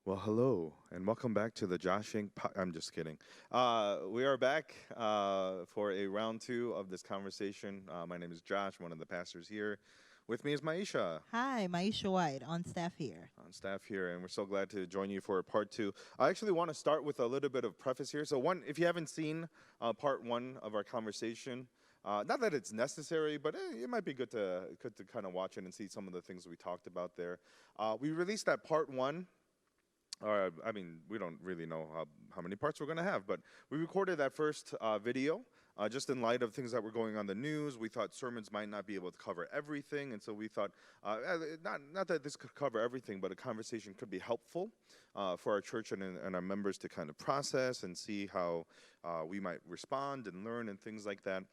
Well, hello, and welcome back to the Josh Inc. I'm just kidding. We are back for a round two of this conversation. My name is Josh, one of the pastors here. With me is Maisha Hi, Maisha White on staff here. on staff here, and we're so glad to join you for part two. I actually want to start with a little bit of preface here. So, one, if you haven't seen part one of our conversation, not that it's necessary, but it might be good to kind of watch it and see some of the things we talked about there. We released that part one or I mean, we don't really know how many parts we're going to have, but we recorded that first video just in light of things that were going on the news. We thought sermons might not be able to cover everything, and so we thought not that this could cover everything, but a conversation could be helpful for our church and our members to kind of process and see how we might respond and learn and things like that.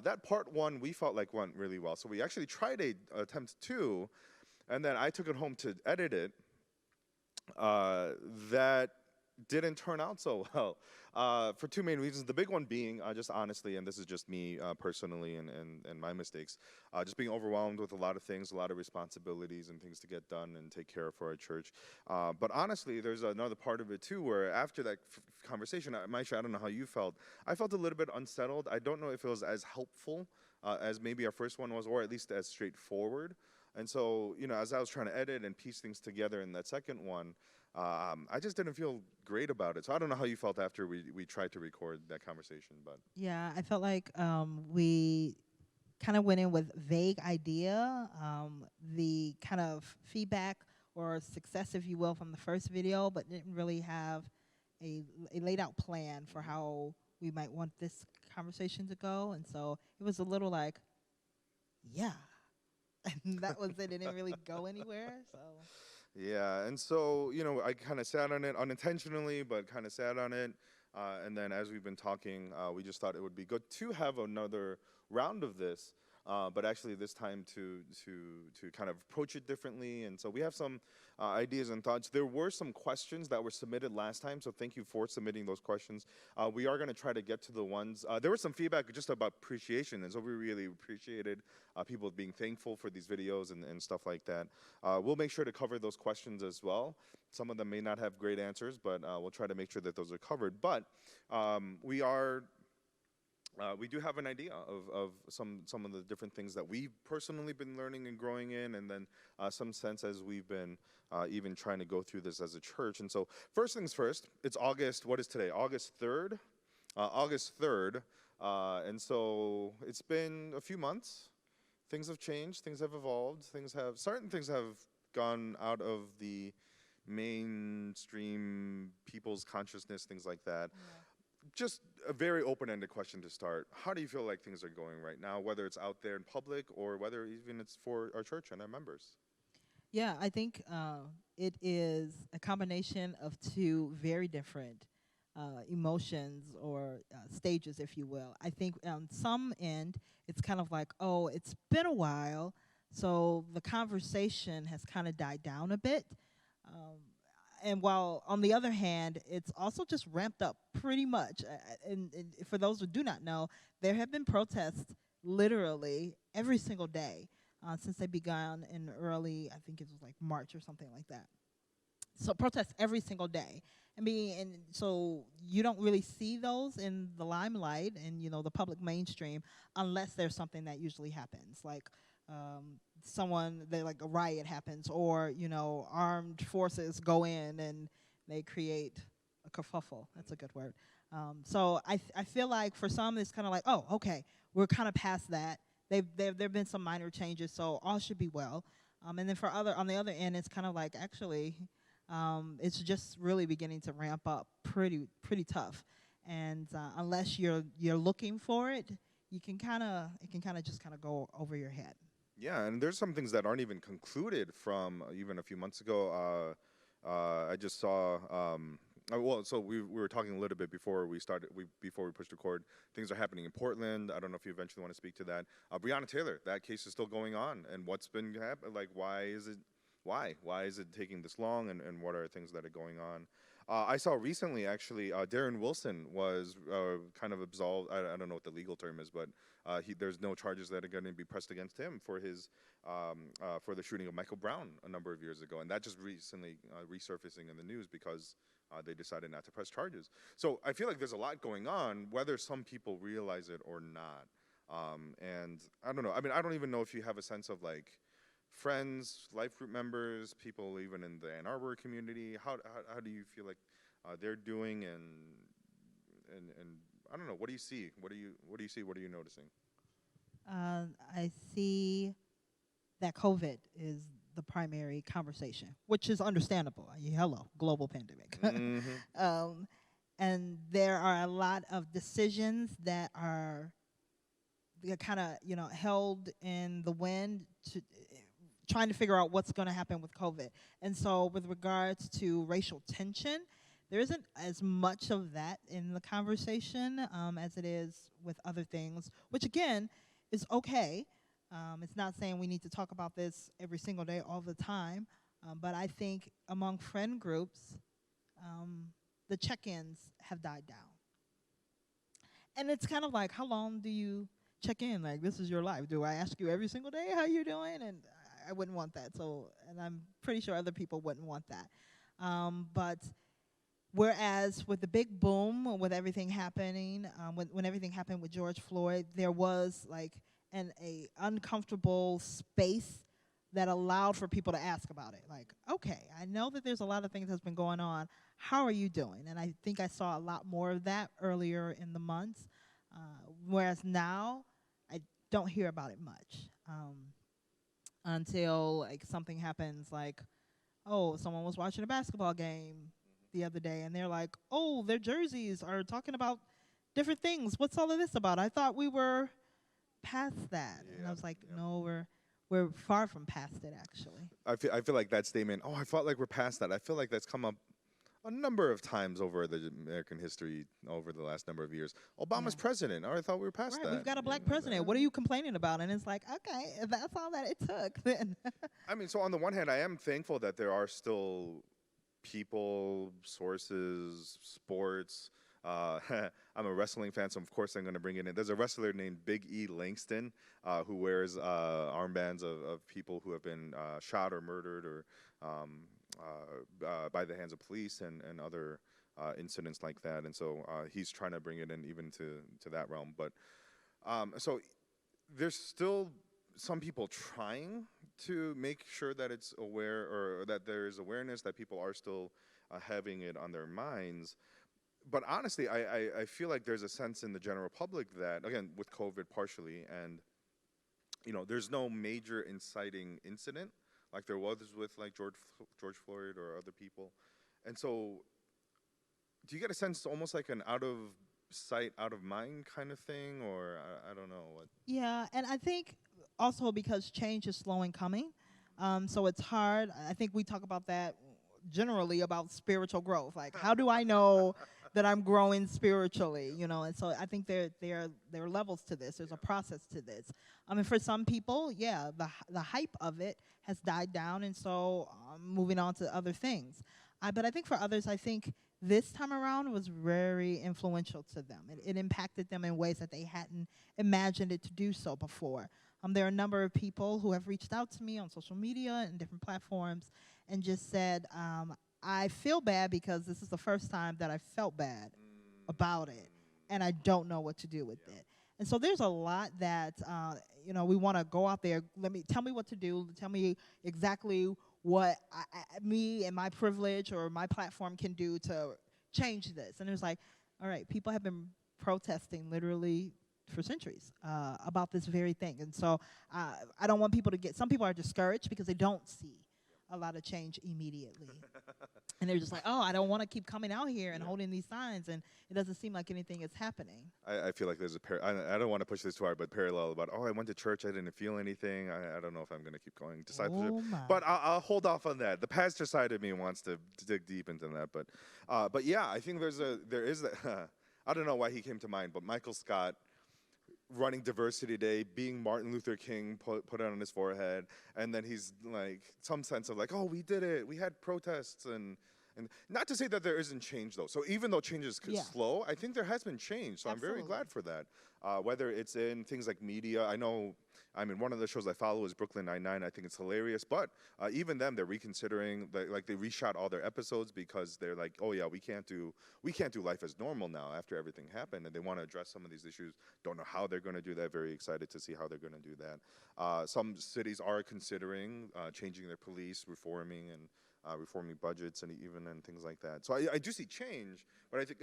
That part one we felt like went really well, so we actually tried a attempt two, and then I took it home to edit it uh, that didn't turn out so well for two main reasons. The big one being, just honestly, and this is just me personally and my mistakes, just being overwhelmed with a lot of things, a lot of responsibilities and things to get done and take care of for our church. But honestly, there's another part of it too where after that conversation, Maisha, I don't know how you felt. I felt a little bit unsettled. I don't know if it was as helpful as maybe our first one was, or at least as straightforward. And so, as I was trying to edit and piece things together in that second one, I just didn't feel great about it. So I don't know how you felt after we tried to record that conversation, but Yeah, I felt like we kind of went in with vague idea. The kind of feedback or success, if you will, from the first video, but didn't really have a laid out plan for how we might want this conversation to go. And so it was a little like, yeah, and that was it. It didn't really go anywhere. So yeah. And so, I kind of sat on it unintentionally, but kind of sat on it. And then as we've been talking, we just thought it would be good to have another round of this. But actually, this time to kind of approach it differently, and so we have some ideas and thoughts. There were some questions that were submitted last time, so thank you for submitting those questions. We are going to try to get to the ones. There was some feedback just about appreciation, and so we really appreciated people being thankful for these videos and stuff like that. We'll make sure to cover those questions as well. Some of them may not have great answers, but we'll try to make sure that those are covered. But we do have an idea of some of the different things that we've personally been learning and growing in, and then some sense as we've been even trying to go through this as a church. And so, first things first, it's August. What is today? August 3rd. August 3rd. And so it's been a few months. Things have changed. Things have evolved. Certain things have gone out of the mainstream people's consciousness. Things like that. yeah. Just a very open-ended question to start. How do you feel like things are going right now, whether it's out there in public or whether even it's for our church and our members? Yeah, I think it is a combination of two very different emotions or stages, if you will. I think on some end, it's kind of like, oh, it's been a while, so the conversation has kind of died down a bit. Um, and while on the other hand, it's also just ramped up pretty much. And for those who do not know, there have been protests literally every single day since they began in early, I think it was like March or something like that. So protests every single day. I mean, and so you don't really see those in the limelight and the public mainstream unless there's something that usually happens, like like a riot happens, or armed forces go in and they create a kerfuffle. That's a good word. So I feel like for some it's kind of like, oh, okay, we're kind of past that. There've been some minor changes, so all should be well. And then for on the other end, it's kind of like actually, it's just really beginning to ramp up pretty tough. And unless you're looking for it, it can kind of just kind of go over your head. Yeah, and there's some things that aren't even concluded from even a few months ago. I just saw. Well, so we were talking a little bit before we started. Before we pushed record, things are happening in Portland. I don't know if you eventually want to speak to that. Breonna Taylor, that case is still going on, and what's been happening? Like, why is it? why? Why is it taking this long, and what are things that are going on? I saw recently, actually, Darren Wilson was kind of absolved. I don't know what the legal term is, but there's no charges that are going to be pressed against him for for the shooting of Michael Brown a number of years ago, and that just recently resurfacing in the news because they decided not to press charges. So I feel like there's a lot going on, whether some people realize it or not. And I don't know. I mean, I don't even know if you have a sense of like friends, life group members, people even in the Ann Arbor community. How do you feel like they're doing, and I don't know. What do you see? What do you see? What are you noticing? I see that COVID is the primary conversation, which is understandable. Hello, global pandemic. Mm-hmm. And there are a lot of decisions that are kind of held in the wind to trying to figure out what's going to happen with COVID. And so with regards to racial tension, there isn't as much of that in the conversation as it is with other things, which again is okay. It's not saying we need to talk about this every single day all the time, but I think among friend groups, the check-ins have died down. And it's kind of like, how long do you check in? Like, this is your life. Do I ask you every single day how you're doing? And I wouldn't want that. So, and I'm pretty sure other people wouldn't want that. But whereas with the big boom, with everything happening, when everything happened with George Floyd, there was like a uncomfortable space that allowed for people to ask about it. Like, okay, I know that there's a lot of things that's been going on. How are you doing? And I think I saw a lot more of that earlier in the months, whereas now I don't hear about it much until like something happens, like, oh, someone was watching a basketball game the other day, and they're like, oh, their jerseys are talking about different things. What's all of this about? I thought we were past that. Yeah. And I was like, no, we're far from past it, actually. I feel like that statement, oh, I felt like we're past that. I feel like that's come up a number of times over the American history over the last number of years. Obama's president. Oh, I thought we were past that. We've got a black president. What are you complaining about? And it's like, okay, if that's all that it took, then. I mean, so on the one hand, I am thankful that there are still people, sources, sports. I'm a wrestling fan, so of course I'm going to bring it in. There's a wrestler named Big E Langston who wears armbands of people who have been shot or murdered or by the hands of police and other incidents like that. And so he's trying to bring it in even to that realm. But so there's still some people trying to make sure that it's aware or that there is awareness, that people are still having it on their minds. But honestly, I feel like there's a sense in the general public that, again, with COVID partially, and there's no major inciting incident like there was with like George Floyd or other people. And so do you get a sense almost like an out of sight, out of mind kind of thing? Or I don't know what. Yeah, and I think also because change is slow in coming, so it's hard. I think we talk about that generally about spiritual growth. Like, how do I know that I'm growing spiritually? And so I think there are levels to this. There's a process to this. I mean, for some people, yeah, the hype of it has died down, and so moving on to other things. But I think for others, I think this time around was very influential to them. It impacted them in ways that they hadn't imagined it to do so before. There are a number of people who have reached out to me on social media and different platforms and just said, I feel bad because this is the first time that I felt bad about it, and I don't know what to do with it. And so there's a lot that, we want to go out there. Tell me what to do. Tell me exactly what me and my privilege or my platform can do to change this. And it was like, all right, people have been protesting literally for centuries about this very thing. And so I don't want people to some people are discouraged because they don't see a lot of change immediately. And they're just like, oh, I don't want to keep coming out here and holding these signs, and it doesn't seem like anything is happening. I feel like there's I don't want to push this too hard, but parallel about, I went to church, I didn't feel anything. I don't know if I'm going to keep going discipleship. But I'll hold off on that. The pastor side of me wants to dig deep into that. But yeah, I think there is I don't know why he came to mind, but Michael Scott running Diversity Day, being Martin Luther King, put it on his forehead, and then he's like some sense of like, oh, we did it, we had protests, and not to say that there isn't change though. So even though change is Yeah, slow, I think there has been change. So I'm very absolutely. glad for that. Whether it's in things like media, I mean, one of the shows I follow is Brooklyn Nine-Nine. I think it's hilarious. But even them, they're reconsidering. Like they reshot all their episodes because they're like, oh yeah, we can't do life as normal now after everything happened, and they want to address some of these issues. Don't know how they're going to do that. Very excited to see how they're going to do that. Some cities are considering changing their police, reforming budgets and even and things like that. So I do see change, but I think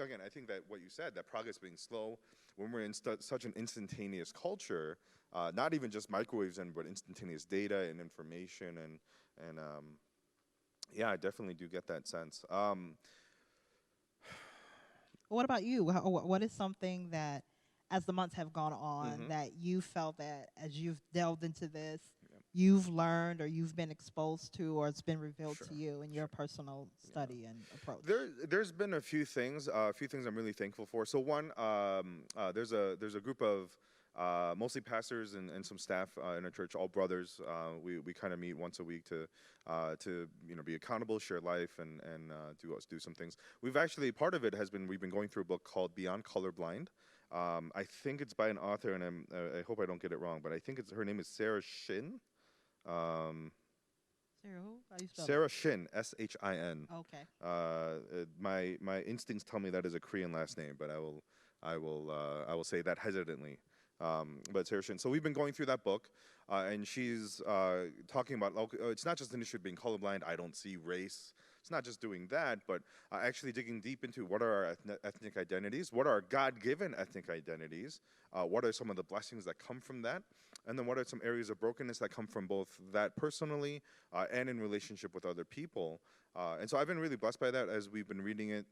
that what you said, that progress being slow, when we're in such an instantaneous culture, not even just microwaves but instantaneous data and information and yeah, I definitely do get that sense. What about you? What is something that, as the months have gone on, Mhm. that you felt that as you've delved into this, you've learned or you've been exposed to, or it's been revealed Sure, to you in your sure. personal Yeah. study and approach? There's been a few things I'm really thankful for. So one, there's a group of mostly pastors and some staff in our church, all brothers. We kind of meet once a week to be accountable, share life, and do some things. We've actually, part of it has been, we've been going through a book called Beyond Colorblind. I think it's by an author, and I hope I don't get it wrong, but I think her name is Sarah Shin. Um, Sarah, who? How you spell Sarah Shin, Shin. that? Okay. My instincts tell me that is a Korean last name, but I will say that hesitantly. But Sarah Shin. So we've been going through that book, and she's talking about, okay, it's not just an issue of being colorblind. I don't see race. It's not just doing that, but actually digging deep into what are our ethnic identities, what are our God-given ethnic identities, what are some of the blessings that come from that, and then what are some areas of brokenness that come from both that personally and in relationship with other people. And so I've been really blessed by that as we've been reading it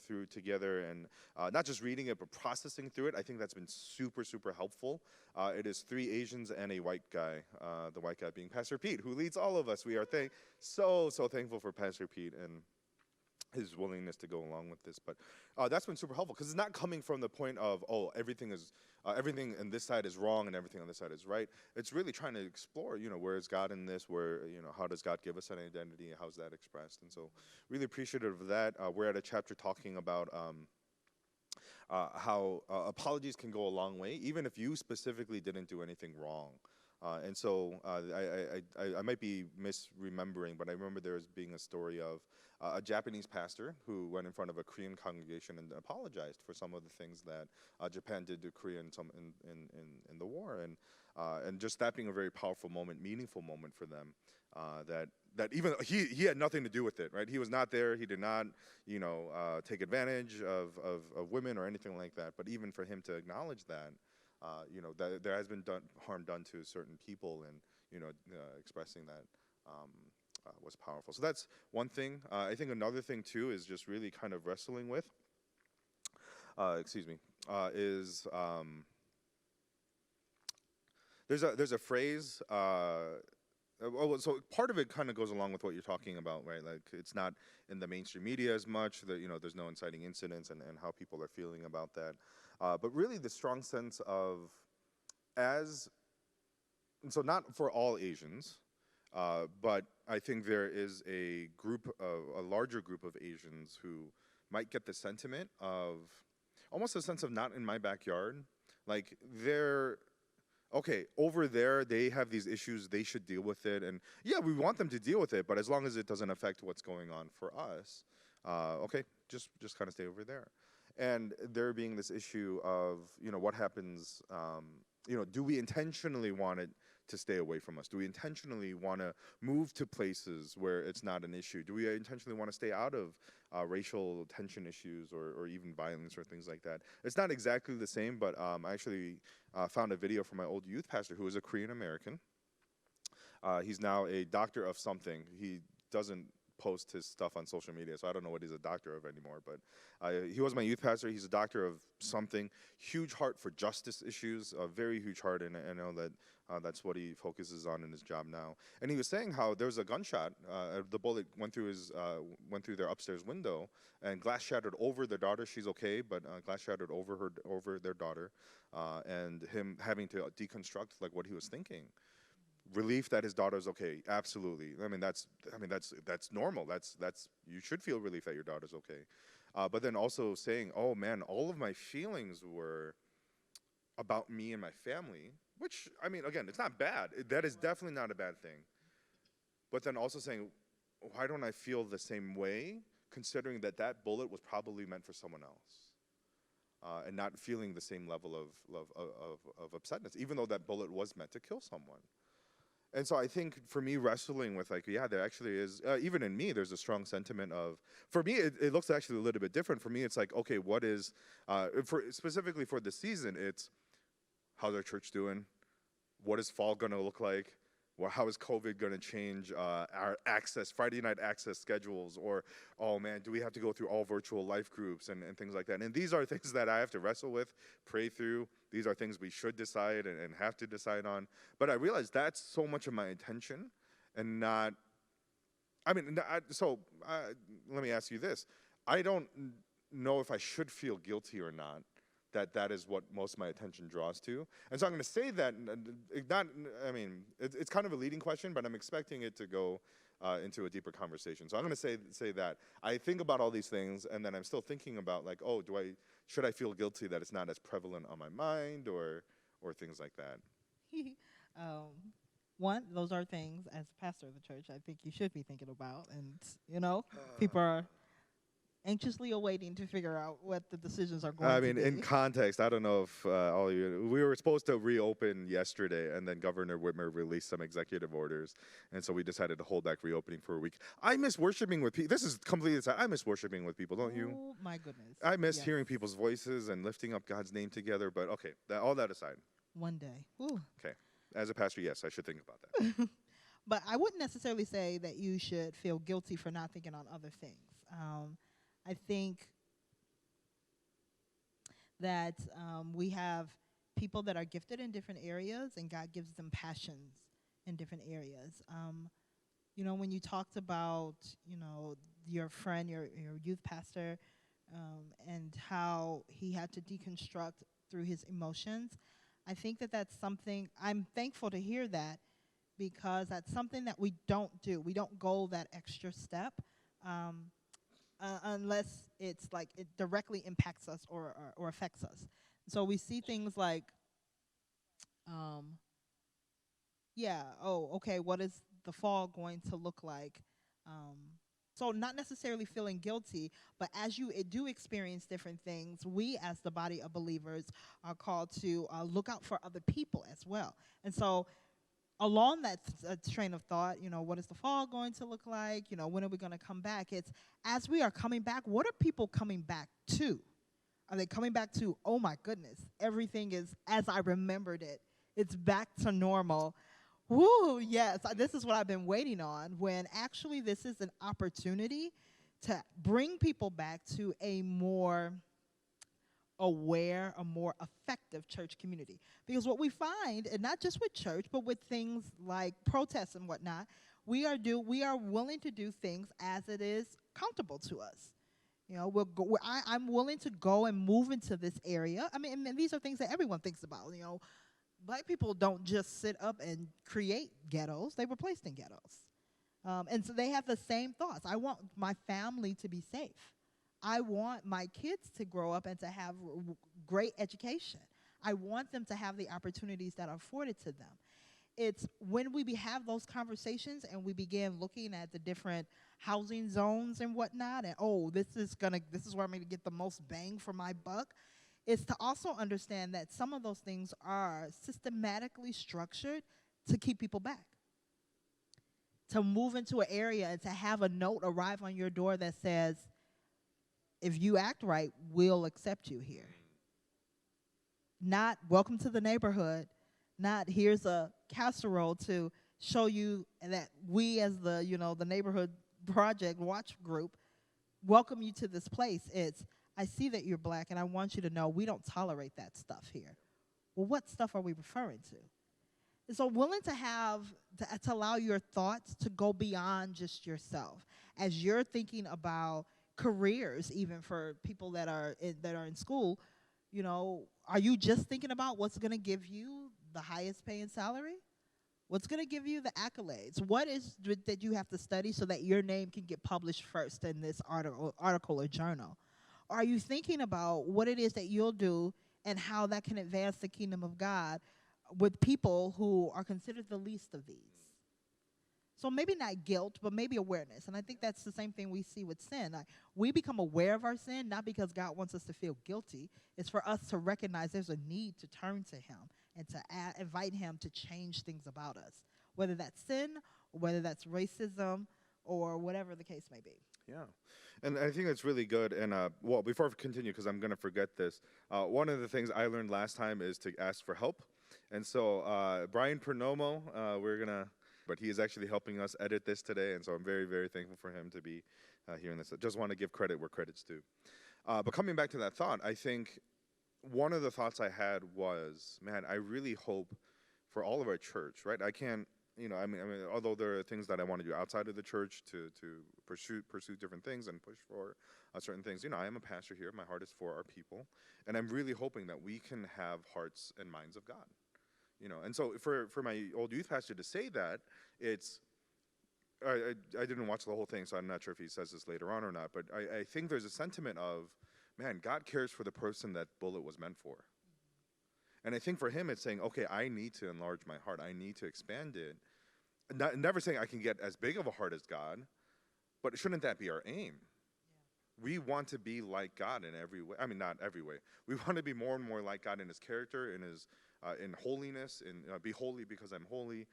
through together, and not just reading it, but processing through it. I think that's been super, super helpful. It is 3 Asians and a white guy, the white guy being Pastor Pete, who leads all of us. We are so thankful for Pastor Pete and his willingness to go along with this. But that's been super helpful because it's not coming from the point of, oh, everything on this side is wrong and everything on this side is right. It's really trying to explore, where is God in this? Where, how does God give us an identity? How's that expressed? And so really appreciative of that. We're at a chapter talking about how apologies can go a long way, even if you specifically didn't do anything wrong. And so I might be misremembering, but I remember there was being a story of a Japanese pastor who went in front of a Korean congregation and apologized for some of the things that Japan did to Korea in the war, and just that being a very powerful moment, meaningful moment for them. That even he had nothing to do with it, right? He was not there. He did not, take advantage of women or anything like that. But even for him to acknowledge that, that there has been harm done to certain people, and expressing that was powerful. So that's one thing. I think another thing too is just really kind of wrestling with. Excuse me. Is there's a phrase. So part of it kind of goes along with what you're talking about, right? Like it's not in the mainstream media as much. That there's no inciting incidents and how people are feeling about that. But really, the strong sense of and so not for all Asians, but I think there is a larger group of Asians who might get the sentiment of almost a sense of not in my backyard. Like they're okay over there, they have these issues, they should deal with it, and yeah, we want them to deal with it, but as long as it doesn't affect what's going on for us, okay, just kind of stay over there. And there being this issue of what happens. Do we intentionally want it to stay away from us? Do we intentionally want to move to places where it's not an issue? Do we intentionally want to stay out of racial tension issues or even violence or things like that? It's not exactly the same, but I actually found a video from my old youth pastor who is a Korean American. He's now a doctor of something. He doesn't post his stuff on social media, so I don't know what he's a doctor of anymore. But he was my youth pastor. He's a doctor of something. Huge heart for justice issues, a very huge heart, and I know that that's what he focuses on in his job now. And he was saying how there was a gunshot. The bullet went through their upstairs window, and glass shattered over their daughter. She's okay, but glass shattered over their daughter, and him having to deconstruct like what he was thinking. Relief that his daughter's okay, absolutely. That's normal. That's you should feel relief that your daughter's okay. But then also saying, oh man, all of my feelings were about me and my family, which again, it's not bad. That is definitely not a bad thing. But then also saying, why don't I feel the same way, considering that bullet was probably meant for someone else, and not feeling the same level of upsetness, even though that bullet was meant to kill someone. And so I think for me, wrestling with there actually is, even in me, there's a strong sentiment of, for me, it looks actually a little bit different. For me, it's like, okay, what is, specifically for the season, it's, how's our church doing? What is fall going to look like? Well, how is COVID going to change our Friday night access schedules? Or, oh man, do we have to go through all virtual life groups and things like that? And these are things that I have to wrestle with, pray through. These are things we should decide and have to decide on. But I realize that's so much of my intention and not, let me ask you this. I don't know if I should feel guilty or not. That is what most of my attention draws to. And so I'm going to say that, it's kind of a leading question, but I'm expecting it to go into a deeper conversation. So I'm going to say that. I think about all these things, and then I'm still thinking about, like, oh, should I feel guilty that it's not as prevalent on my mind, or things like that? One, those are things, as pastor of the church, I think you should be thinking about. And, people are anxiously awaiting to figure out what the decisions are going to be. In context, I don't know if we were supposed to reopen yesterday, and then Governor Whitmer released some executive orders, and so we decided to hold back reopening for a week. I miss worshiping with people. This is completely aside. I miss worshiping with people, don't you? Oh, my goodness. I miss hearing people's voices and lifting up God's name together, but okay, all that aside. One day. Ooh. Okay. As a pastor, yes, I should think about that. But I wouldn't necessarily say that you should feel guilty for not thinking on other things. I think that we have people that are gifted in different areas, and God gives them passions in different areas. When you talked about, your friend, your youth pastor, and how he had to deconstruct through his emotions, I think that's something, I'm thankful to hear that, because that's something that we don't do. We don't go that extra step. Unless it's like it directly impacts us or affects us. So we see things like, what is the fall going to look like? So not necessarily feeling guilty, but as you do experience different things, we as the body of believers are called to look out for other people as well. And so along that train of thought, what is the fall going to look like? When are we going to come back? It's as we are coming back, what are people coming back to? Are they coming back to, oh my goodness, everything is as I remembered it. It's back to normal. Woo, yes, this is what I've been waiting on, when actually this is an opportunity to bring people back to a more aware, a more effective church community. Because what we find, and not just with church, but with things like protests and whatnot, we are willing to do things as it is comfortable to us. I'm willing to go and move into this area. And these are things that everyone thinks about. Black people don't just sit up and create ghettos; they were placed in ghettos, and so they have the same thoughts. I want my family to be safe. I want my kids to grow up and to have great education. I want them to have the opportunities that are afforded to them. It's when we have those conversations and we begin looking at the different housing zones and whatnot, and this is where I'm going to get the most bang for my buck. It's to also understand that some of those things are systematically structured to keep people back. To move into an area and to have a note arrive on your door that says, if you act right, we'll accept you here. Not welcome to the neighborhood, not here's a casserole to show you that we as the neighborhood project watch group welcome you to this place. It's, I see that you're black, and I want you to know we don't tolerate that stuff here. Well, what stuff are we referring to? And so willing to have, to allow your thoughts to go beyond just yourself. As you're thinking about careers, even for people that are in school, you know, are you just thinking about what's going to give you the highest paying salary? What's going to give you the accolades? What is that you have to study so that your name can get published first in this article or journal? Or are you thinking about what it is that you'll do and how that can advance the kingdom of God with people who are considered the least of these? So maybe not guilt, but maybe awareness. And I think that's the same thing we see with sin. Like, we become aware of our sin, not because God wants us to feel guilty. It's for us to recognize there's a need to turn to him and to invite him to change things about us, whether that's sin, or whether that's racism, or whatever the case may be. Yeah. And I think that's really good. And well, before I continue, because I'm going to forget this, one of the things I learned last time is to ask for help. And so Brian Pernomo, but he is actually helping us edit this today. And so I'm very, very thankful for him to be hearing this. I just want to give credit where credit's due. But coming back to that thought, I think one of the thoughts I had was, man, I really hope for all of our church, right? I can't, I mean, although there are things that I want to do outside of the church to pursue different things and push for certain things. I am a pastor here. My heart is for our people. And I'm really hoping that we can have hearts and minds of God. And so for my old youth pastor to say that, I didn't watch the whole thing, so I'm not sure if he says this later on or not, but I think there's a sentiment of, man, God cares for the person that bullet was meant for. And I think for him, it's saying, okay, I need to enlarge my heart. I need to expand it. Never saying I can get as big of a heart as God, but shouldn't that be our aim? Yeah. We want to be like God in every way. I mean, not every way. We want to be more and more like God in his character, in his in holiness, in be holy because I'm holy.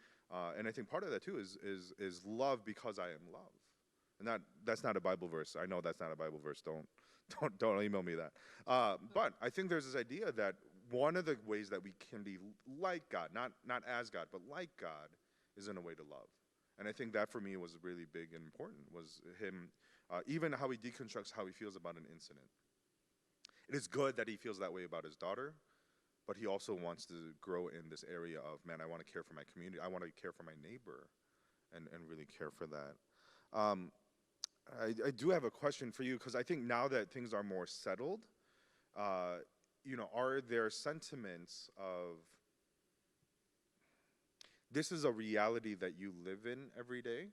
And I think part of that too is love because I am love. And that's not a Bible verse. I know that's not a Bible verse. Don't email me that. But I think there's this idea that one of the ways that we can be like God, not as God, but like God, is in a way to love. And I think that for me was really big and important, was him, even how he deconstructs how he feels about an incident. It is good that he feels that way about his daughter, but he also wants to grow in this area of, man, I want to care for my community. I want to care for my neighbor and really care for that. I do have a question for you, because I think now that things are more settled, are there sentiments of, this is a reality that you live in every day,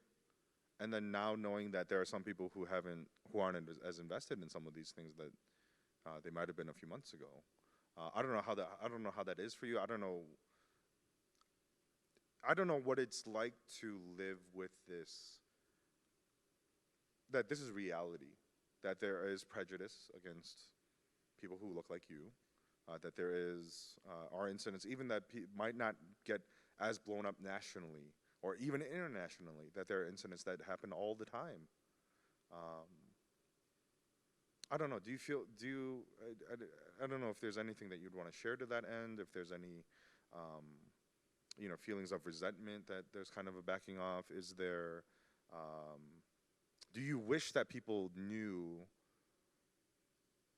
and then now knowing that there are some people who aren't as invested in some of these things that they might have been a few months ago. I don't know how that is for you. I don't know what it's like to live with this, that this is reality, that there is prejudice against people who look like you, that there are incidents, even that might not get as blown up nationally or even internationally, that there are incidents that happen all the time. I don't know. I don't know if there's anything that you'd want to share to that end, if there's any, feelings of resentment that there's kind of a backing off. Is there, do you wish that people knew,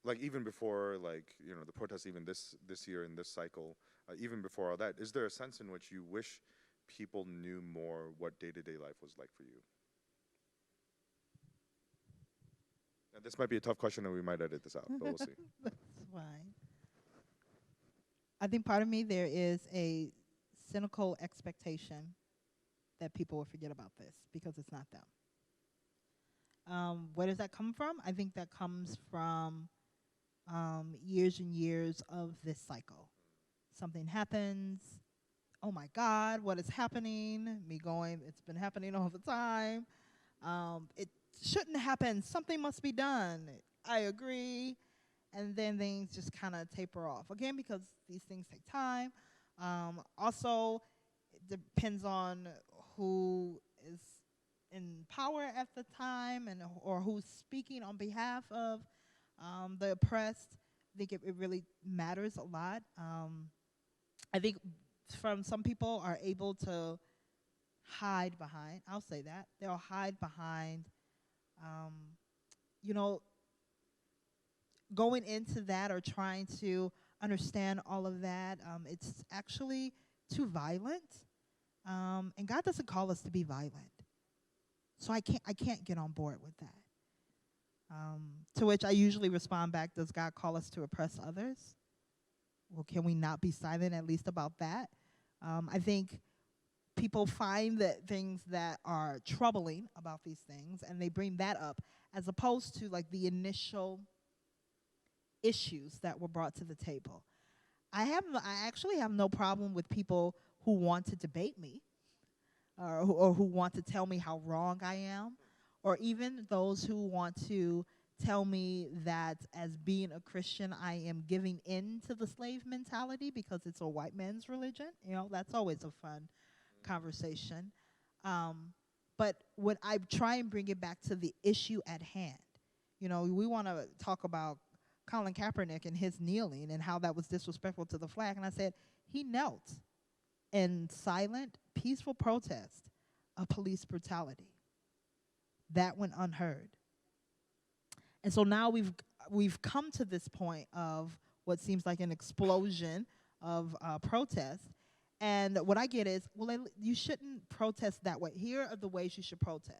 like even before, the protests, even this year in this cycle, even before all that, is there a sense in which you wish people knew more what day-to-day life was like for you? And this might be a tough question, and we might edit this out, but we'll see. That's fine. I think part of me, there is a cynical expectation that people will forget about this because it's not them. Where does that come from? I think that comes from years and years of this cycle. Something happens. Oh my God, what is happening? Me going, it's been happening all the time. It shouldn't happen. Something must be done. I agree. And then things just kind of taper off. Again, because these things take time. Also, it depends on who is in power at the time or who's speaking on behalf of the oppressed. I think it really matters a lot. I think some people are able to hide behind, I'll say that, they'll hide behind Um, you know, going into that or trying to understand all of that, it's actually too violent. And God doesn't call us to be violent. So I can't get on board with that. To which I usually respond back, does God call us to oppress others? Well, can we not be silent at least about that? I think people find that things that are troubling about these things and they bring that up as opposed to like the initial issues that were brought to the table. I actually have no problem with people who want to debate me or who want to tell me how wrong I am, or even those who want to tell me that as being a Christian, I am giving in to the slave mentality because it's a white man's religion. You know, that's always a fun conversation. But when I try and bring it back to the issue at hand, you know, we want to talk about Colin Kaepernick and his kneeling and how that was disrespectful to the flag. And I said, he knelt in silent, peaceful protest of police brutality. That went unheard. And so now we've come to this point of what seems like an explosion of protest. And what I get is, well, you shouldn't protest that way. Here are the ways you should protest.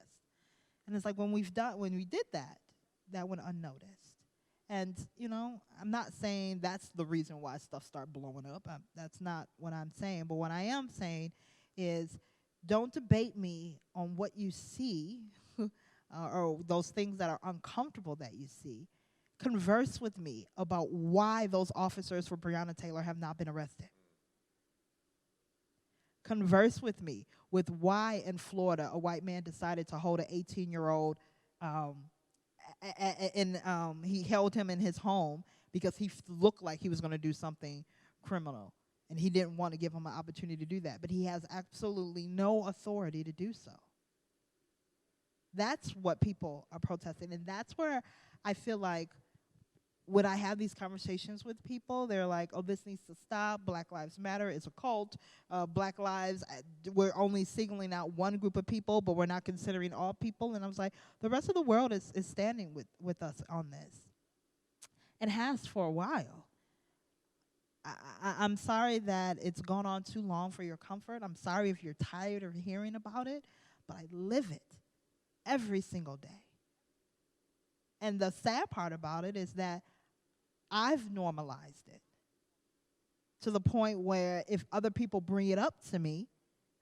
And it's like when we did that, that went unnoticed. And, you know, I'm not saying that's the reason why stuff start blowing up. That's not what I'm saying. But what I am saying is don't debate me on what you see or those things that are uncomfortable that you see. Converse with me about why those officers for Breonna Taylor have not been arrested. Converse with me with why in Florida a white man decided to hold an 18-year-old and he held him in his home because he looked like he was going to do something criminal. And he didn't want to give him an opportunity to do that. But he has absolutely no authority to do so. That's what people are protesting. And that's where I feel like when I have these conversations with people, they're like, oh, this needs to stop. Black Lives Matter is a cult. Black Lives, we're only singling out one group of people, but we're not considering all people. And I was like, the rest of the world is standing with us on this and has for a while. I'm sorry that it's gone on too long for your comfort. I'm sorry if you're tired of hearing about it, but I live it every single day. And the sad part about it is that I've normalized it to the point where if other people bring it up to me,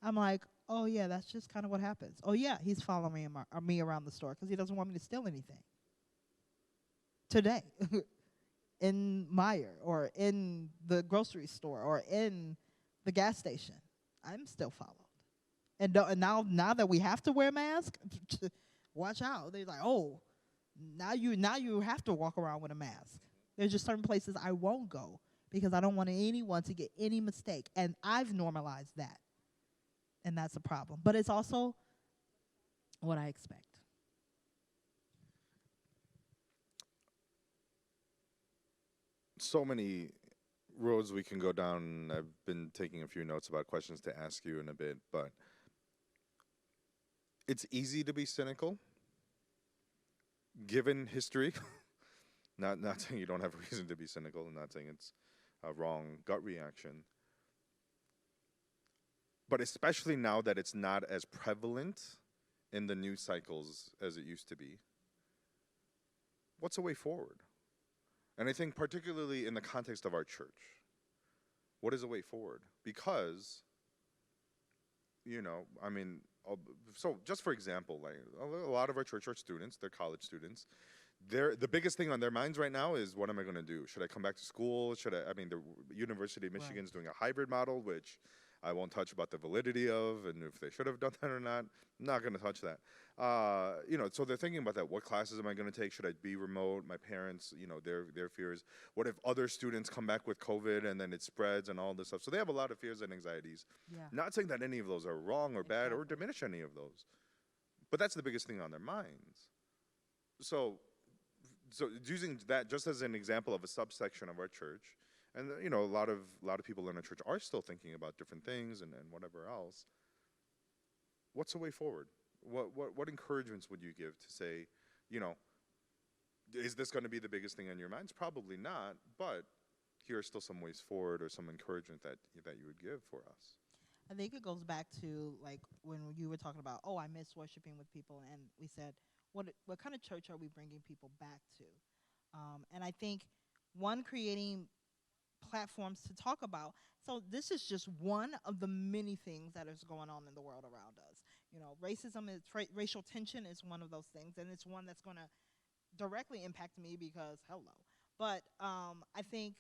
I'm like, oh, yeah, that's just kind of what happens. Oh, yeah, he's following me around the store because he doesn't want me to steal anything. Today, in Meijer or in the grocery store or in the gas station, I'm still followed. And now that we have to wear masks, watch out. They're like, oh, now you have to walk around with a mask. There's just certain places I won't go because I don't want anyone to get any mistake. And I've normalized that. And that's a problem. But it's also what I expect. So many roads we can go down. I've been taking a few notes about questions to ask you in a bit, but it's easy to be cynical given history. Not saying you don't have a reason to be cynical, and not saying it's a wrong gut reaction. But especially now that it's not as prevalent in the news cycles as it used to be, what's a way forward? And I think particularly in the context of our church, what is a way forward? Because, you know, I mean, so just for example, like a lot of our church are students, they're college students. The biggest thing on their minds right now is, what am I going to do? Should I come back to school? I mean, the University of Michigan is doing a hybrid model, which I won't touch about the validity of and if they should have done that or not. I'm not going to touch that. You know, so they're thinking about that. What classes am I going to take? Should I be remote? My parents, you know, their fears. What if other students come back with COVID and then it spreads and all this stuff? So they have a lot of fears and anxieties. Yeah. Not saying that any of those are wrong or bad or diminish any of those. But that's the biggest thing on their minds. So using that just as an example of a subsection of our church, and you know, a lot of people in our church are still thinking about different things and whatever else. What's the way forward? What encouragements would you give to say, you know, is this going to be the biggest thing on your minds? Probably not, but here are still some ways forward or some encouragement that you would give for us. I think it goes back to like when you were talking about, oh, I miss worshiping with people, and we said, what kind of church are we bringing people back to? And I think one, creating platforms to talk about. So this is just one of the many things that is going on in the world around us. You know, racism is racial tension is one of those things, and it's one that's going to directly impact me because hello. But I think,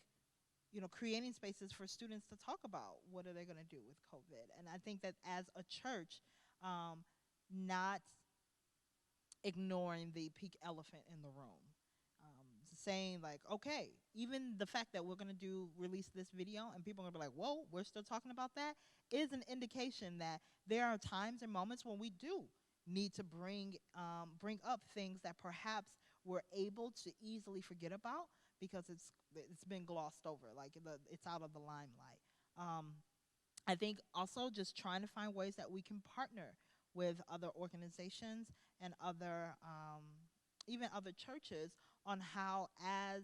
you know, creating spaces for students to talk about what are they going to do with COVID, and I think that as a church, not ignoring the pink elephant in the room. Saying like, okay, even the fact that we're gonna release this video and people are gonna be like, whoa, we're still talking about that, is an indication that there are times and moments when we do need to bring up things that perhaps we're able to easily forget about because it's been glossed over, like it's out of the limelight. I think also just trying to find ways that we can partner with other organizations and other even other churches on how, as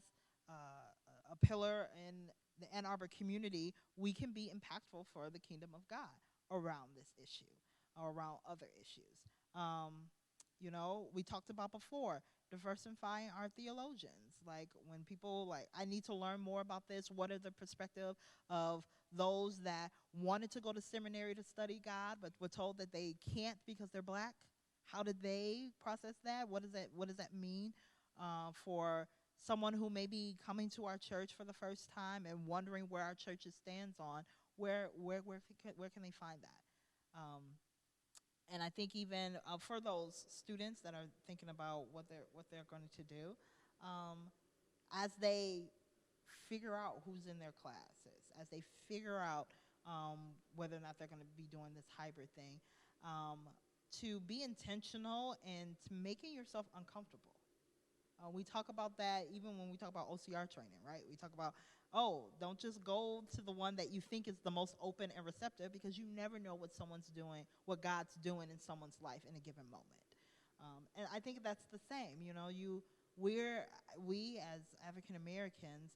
a pillar in the Ann Arbor community, we can be impactful for the kingdom of God around this issue or around other issues. You know, we talked about before diversifying our theologians. Like when people like, I need to learn more about this. What are the perspective of those that wanted to go to seminary to study God, but were told that they can't because they're black? How did they process that? What does that mean for someone who may be coming to our church for the first time and wondering where our church stands on? Where can they find that? And I think even for those students that are thinking about what they're going to do, as they figure out who's in their classes, as they figure out whether or not they're going to be doing this hybrid thing, to be intentional and to making yourself uncomfortable. We talk about that even when we talk about OCR training, right? We talk about, oh, don't just go to the one that you think is the most open and receptive, because you never know what someone's doing, what God's doing in someone's life in a given moment. And I think that's the same. You know, we as African Americans,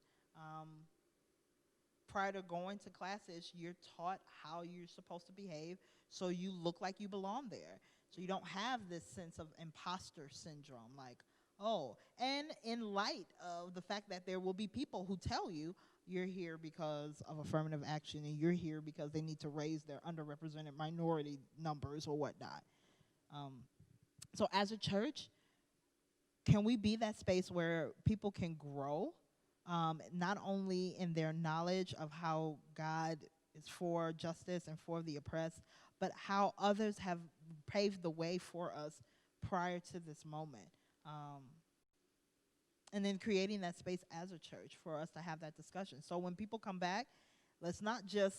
prior to going to classes, you're taught how you're supposed to behave so you look like you belong there. So you don't have this sense of imposter syndrome, like, oh, and in light of the fact that there will be people who tell you you're here because of affirmative action and you're here because they need to raise their underrepresented minority numbers or whatnot. So as a church, can we be that space where people can grow, not only in their knowledge of how God is for justice and for the oppressed, but how others have paved the way for us prior to this moment? And then creating that space as a church for us to have that discussion. So when people come back, let's not just,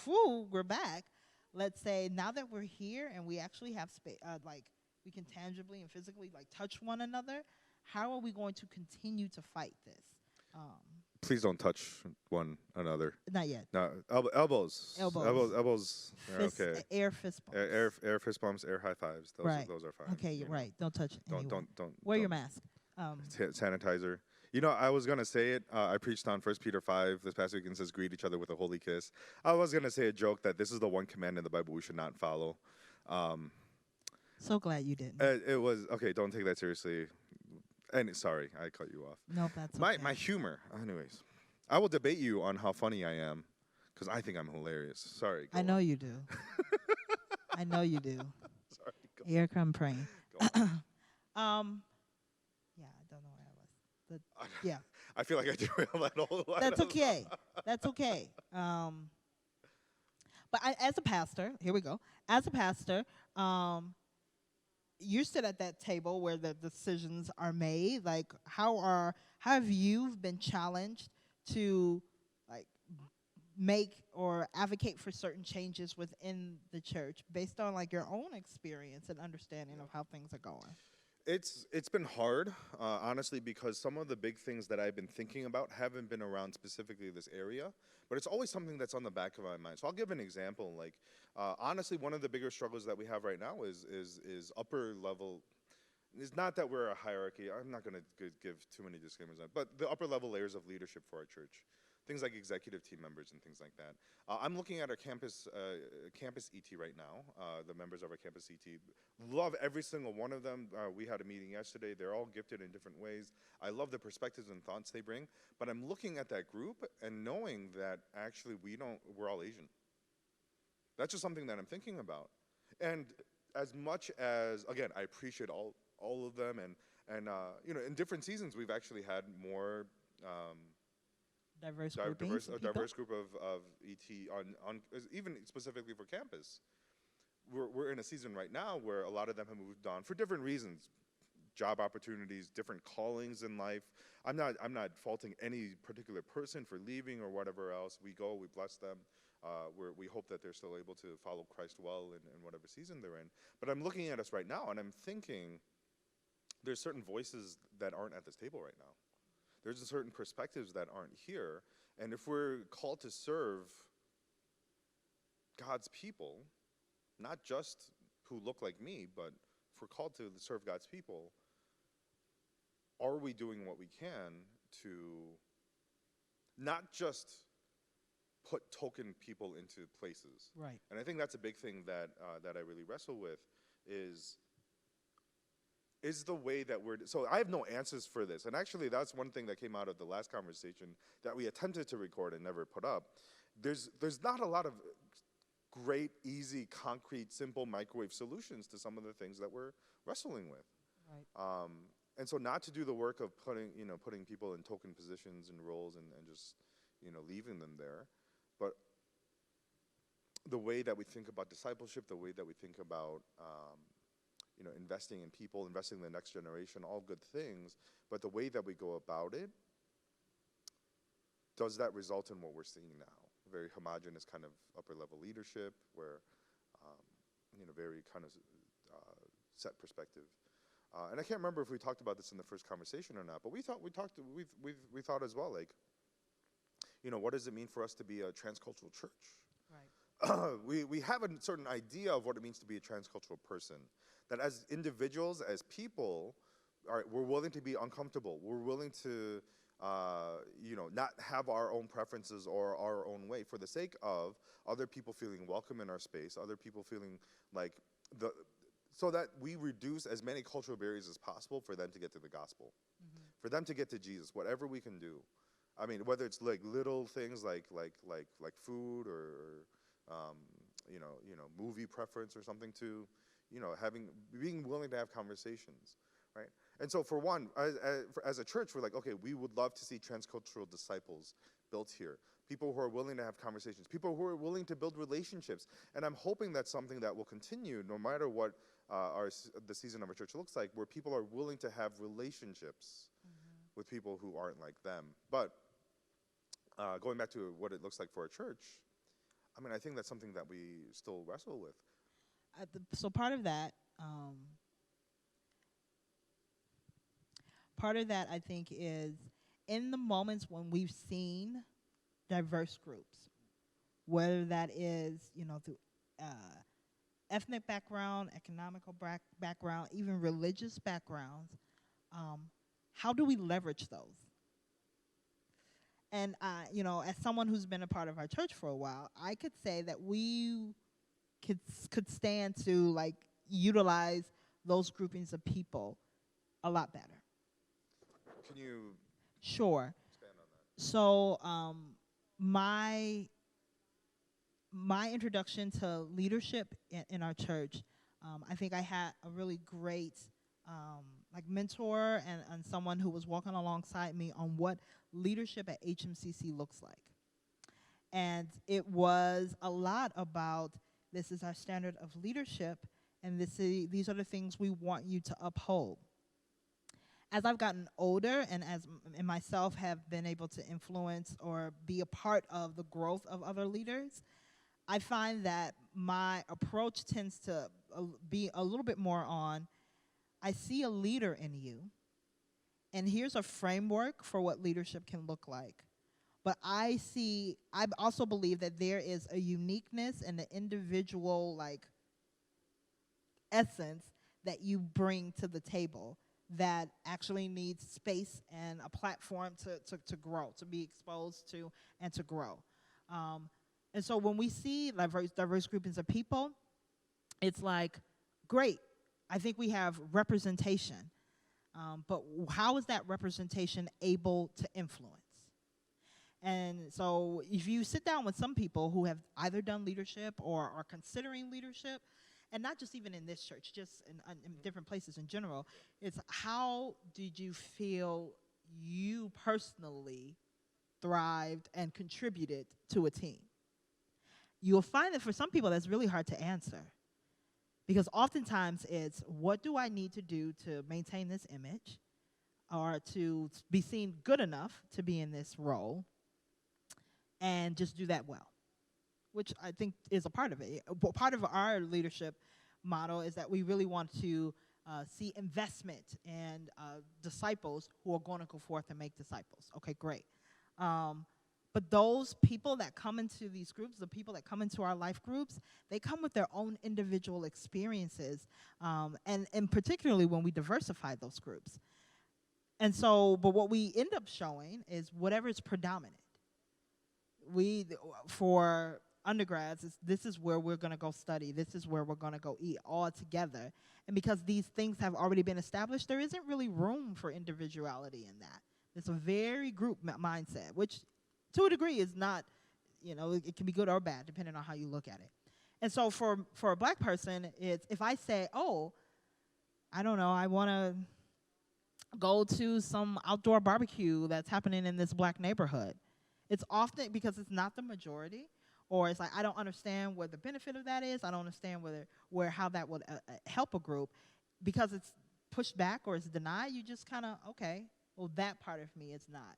we're back. Let's say now that we're here and we actually have space, like we can tangibly and physically like touch one another, how are we going to continue to fight this? Please don't touch one another. Not yet. No, elbows. Elbows. Fist, Okay. Air fist bumps. Air fist bumps. Air high fives. Those are fine. Okay, you're right. Don't touch anyone. Don't. Wear your mask. Sanitizer. You know, I was gonna say it. I preached on 1 Peter 5 this past week and says, "Greet each other with a holy kiss." I was gonna say a joke that this is the one command in the Bible we should not follow. So glad you didn't. It was okay. Don't take that seriously. And sorry, I cut you off. No, that's okay. My humor. Anyways, I will debate you on how funny I am, because I think I'm hilarious. Sorry. I know you do. I know you do. Sorry. Here come praying. Go on. Yeah, I don't know where I was. But, yeah. I feel like I derailed that whole line. That's okay. That's okay. But as a pastor, here we go. As a pastor, you sit at that table where the decisions are made. Like, how have you been challenged to like make or advocate for certain changes within the church based on like your own experience and understanding of how things are going? It's been hard, honestly, because some of the big things that I've been thinking about haven't been around specifically this area, but it's always something that's on the back of my mind. So I'll give an example. Like, honestly, one of the bigger struggles that we have right now is upper level, it's not that we're a hierarchy. I'm not going to give too many disclaimers on it, but the upper level layers of leadership for our church, things like executive team members and things like that. I'm looking at our campus ET right now, the members of our campus ET. Love every single one of them. We had a meeting yesterday. They're all gifted in different ways. I love the perspectives and thoughts they bring, but I'm looking at that group and knowing that actually we're all Asian. That's just something that I'm thinking about. And as much as, again, I appreciate all of them, and you know, in different seasons, we've actually had more Diverse a diverse group of ET on even specifically for campus. We're in a season right now where a lot of them have moved on for different reasons, job opportunities, different callings in life. I'm not faulting any particular person for leaving or whatever else. We bless them. We hope that they're still able to follow Christ well in whatever season they're in. But I'm looking at us right now, and I'm thinking there's certain voices that aren't at this table right now. There's certain perspectives that aren't here. And if we're called to serve God's people, not just who look like me, but if we're called to serve God's people, are we doing what we can to not just put token people into places? Right. And I think that's a big thing that I really wrestle with is the way that so I have no answers for this. And actually that's one thing that came out of the last conversation that we attempted to record and never put up. There's not a lot of great, easy, concrete, simple microwave solutions to some of the things that we're wrestling with. Right. And so not to do the work of putting people in token positions and roles and just, leaving them there, but the way that we think about discipleship, the way that we think about, investing in people, investing in the next generation, all good things, but the way that we go about it, does that result in what we're seeing now? Very homogenous kind of upper level leadership where, very kind of set perspective. And I can't remember if we talked about this in the first conversation or not, but we thought as well, like, what does it mean for us to be a transcultural church? Right. We have a certain idea of what it means to be a transcultural person. That as individuals, as people, we're willing to be uncomfortable. We're willing to, not have our own preferences or our own way for the sake of other people feeling welcome in our space, other people feeling like so that we reduce as many cultural barriers as possible for them to get to the gospel, for them to get to Jesus, whatever we can do. I mean, whether it's like little things like food or movie preference or something to, being willing to have conversations, right? And so for one, as a church, we're like, okay, we would love to see transcultural disciples built here. People who are willing to have conversations, people who are willing to build relationships. And I'm hoping that's something that will continue no matter what the season of our church looks like, where people are willing to have relationships with people who aren't like them. But going back to what it looks like for a church, I mean, I think that's something that we still wrestle with. So part of that, I think, is in the moments when we've seen diverse groups, whether that is, through ethnic background, economical background, even religious backgrounds, how do we leverage those? And, as someone who's been a part of our church for a while, I could say that we could stand to, like, utilize those groupings of people a lot better. Can you Sure. expand on that? So, my introduction to leadership in our church, I think I had a really great mentor and someone who was walking alongside me on what leadership at HMCC looks like. And it was a lot about, this is our standard of leadership, and these are the things we want you to uphold. As I've gotten older and myself have been able to influence or be a part of the growth of other leaders, I find that my approach tends to be a little bit more on, I see a leader in you, and here's a framework for what leadership can look like. But I also believe that there is a uniqueness and an individual, essence that you bring to the table that actually needs space and a platform to grow, to be exposed to, and to grow. And so when we see diverse groupings of people, it's like, great, I think we have representation. But how is that representation able to influence? And so if you sit down with some people who have either done leadership or are considering leadership, and not just even in this church, just in different places in general, it's how did you feel you personally thrived and contributed to a team? You'll find that for some people that's really hard to answer. Because oftentimes it's, what do I need to do to maintain this image or to be seen good enough to be in this role, and just do that well, which I think is a part of it. Part of our leadership model is that we really want to see investment in disciples who are going to go forth and make disciples. Okay, great. But those people that come into these groups, the people that come into our life groups, they come with their own individual experiences, and particularly when we diversify those groups. And so, but what we end up showing is whatever is predominant. For undergrads, this is where we're going to go study. This is where we're going to go eat all together. And because these things have already been established, there isn't really room for individuality in that. It's a very group mindset, which to a degree is not, it can be good or bad depending on how you look at it. And so for a black person, it's if I say, oh, I don't know, I want to go to some outdoor barbecue that's happening in this black neighborhood. It's often because it's not the majority, or it's like I don't understand what the benefit of that is. I don't understand how that would help a group. Because it's pushed back or it's denied, you just kind of, okay, well, that part of me is not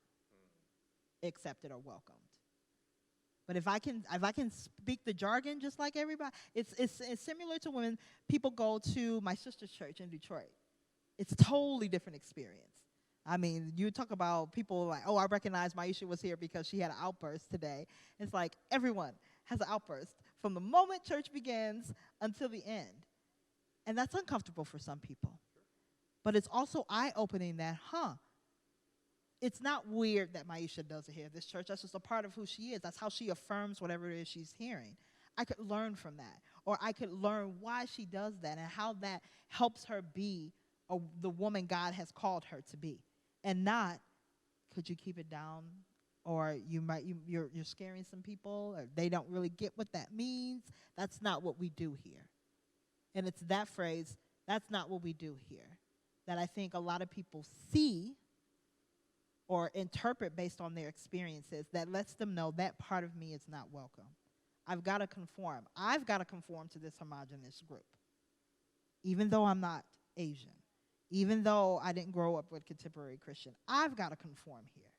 accepted or welcomed. But if I can speak the jargon just like everybody, it's similar to when people go to my sister's church in Detroit. It's a totally different experience. I mean, you talk about people like, oh, I recognize Maisha was here because she had an outburst today. It's like everyone has an outburst from the moment church begins until the end. And that's uncomfortable for some people. But it's also eye-opening that, it's not weird that Maisha does it here at this church. That's just a part of who she is. That's how she affirms whatever it is she's hearing. I could learn from that. Or I could learn why she does that and how that helps her be the woman God has called her to be. And not, could you keep it down? Or you're scaring some people, or they don't really get what that means. That's not what we do here. And it's that phrase, that's not what we do here, that I think a lot of people see or interpret based on their experiences that lets them know that part of me is not welcome. I've got to conform. I've got to conform to this homogenous group, even though I'm not Asian. Even though I didn't grow up with contemporary Christian, I've got to conform here.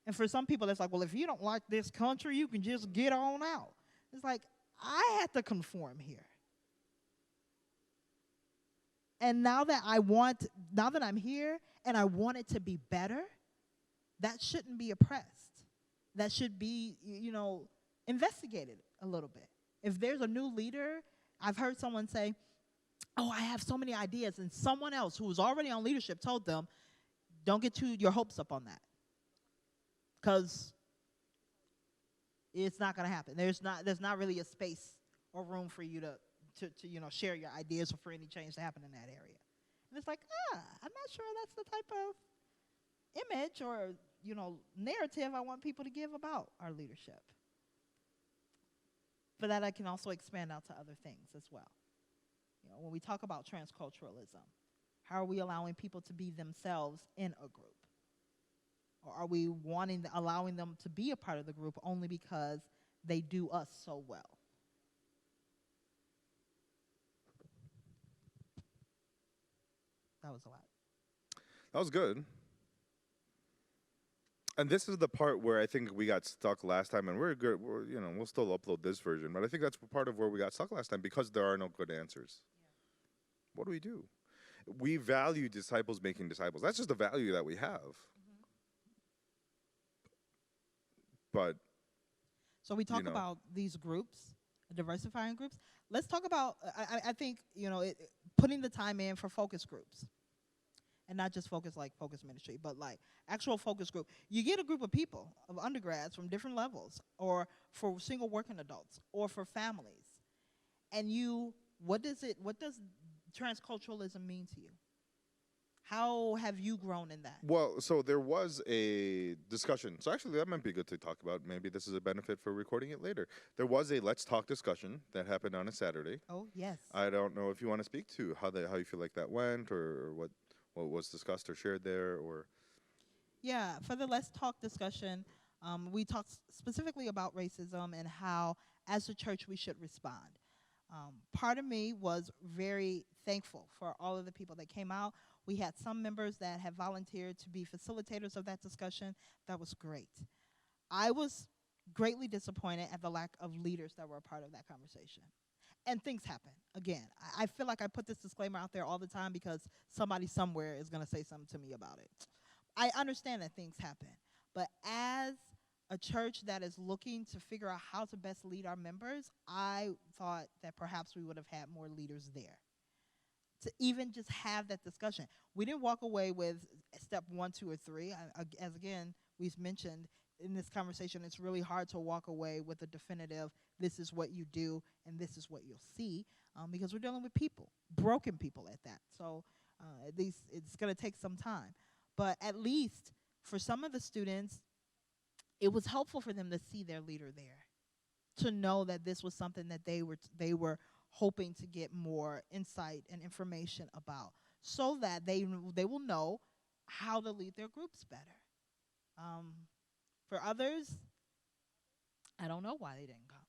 And for some people, it's like, well, if you don't like this country, you can just get on out. It's like, I had to conform here. And now that I'm here and I want it to be better, that shouldn't be oppressed. That should be, investigated a little bit. If there's a new leader, I've heard someone say, oh, I have so many ideas, and someone else who was already on leadership told them, don't get your hopes up on that, because it's not going to happen. There's not really a space or room for you to share your ideas or for any change to happen in that area. And it's like, I'm not sure that's the type of image or narrative I want people to give about our leadership. For that, I can also expand out to other things as well. When we talk about transculturalism, how are we allowing people to be themselves in a group? Or are we allowing them to be a part of the group only because they do us so well? That was a lot. That was good. And this is the part where I think we got stuck last time, and we're good. We'll still upload this version, but I think that's part of where we got stuck last time because there are no good answers. Yeah. What do we do? We value disciples making disciples. That's just a value that we have. Mm-hmm. But so we talk about these groups, diversifying groups. Let's talk about. I think putting the time in for focus groups, and not just focus like focus ministry, but like actual focus group. You get a group of people, of undergrads from different levels, or for single working adults, or for families, and what does transculturalism mean to you? How have you grown in that? Well, so there was a discussion. So actually, that might be good to talk about. Maybe this is a benefit for recording it later. There was a Let's Talk discussion that happened on a Saturday. Oh, yes. I don't know if you want to speak to how you feel like that went, or what was discussed or shared there, or Yeah, for the Let's Talk discussion, we talked specifically about racism and how, as a church, we should respond. Part of me was very thankful for all of the people that came out. We had some members that have volunteered to be facilitators of that discussion. That was great. I was greatly disappointed at the lack of leaders that were a part of that conversation. And things happen. Again, I feel like I put this disclaimer out there all the time because somebody somewhere is going to say something to me about it. I understand that things happen. But as a church that is looking to figure out how to best lead our members, I thought that perhaps we would have had more leaders there to even just have that discussion. We didn't walk away with step 1, 2, or 3. As again, we've mentioned in this conversation, it's really hard to walk away with a definitive, this is what you do and this is what you'll see, because we're dealing with people, broken people at that. So at least it's going to take some time. But at least for some of the students, it was helpful for them to see their leader there, to know that this was something that they were hoping to get more insight and information about, so that they will know how to lead their groups better. For others, I don't know why they didn't come.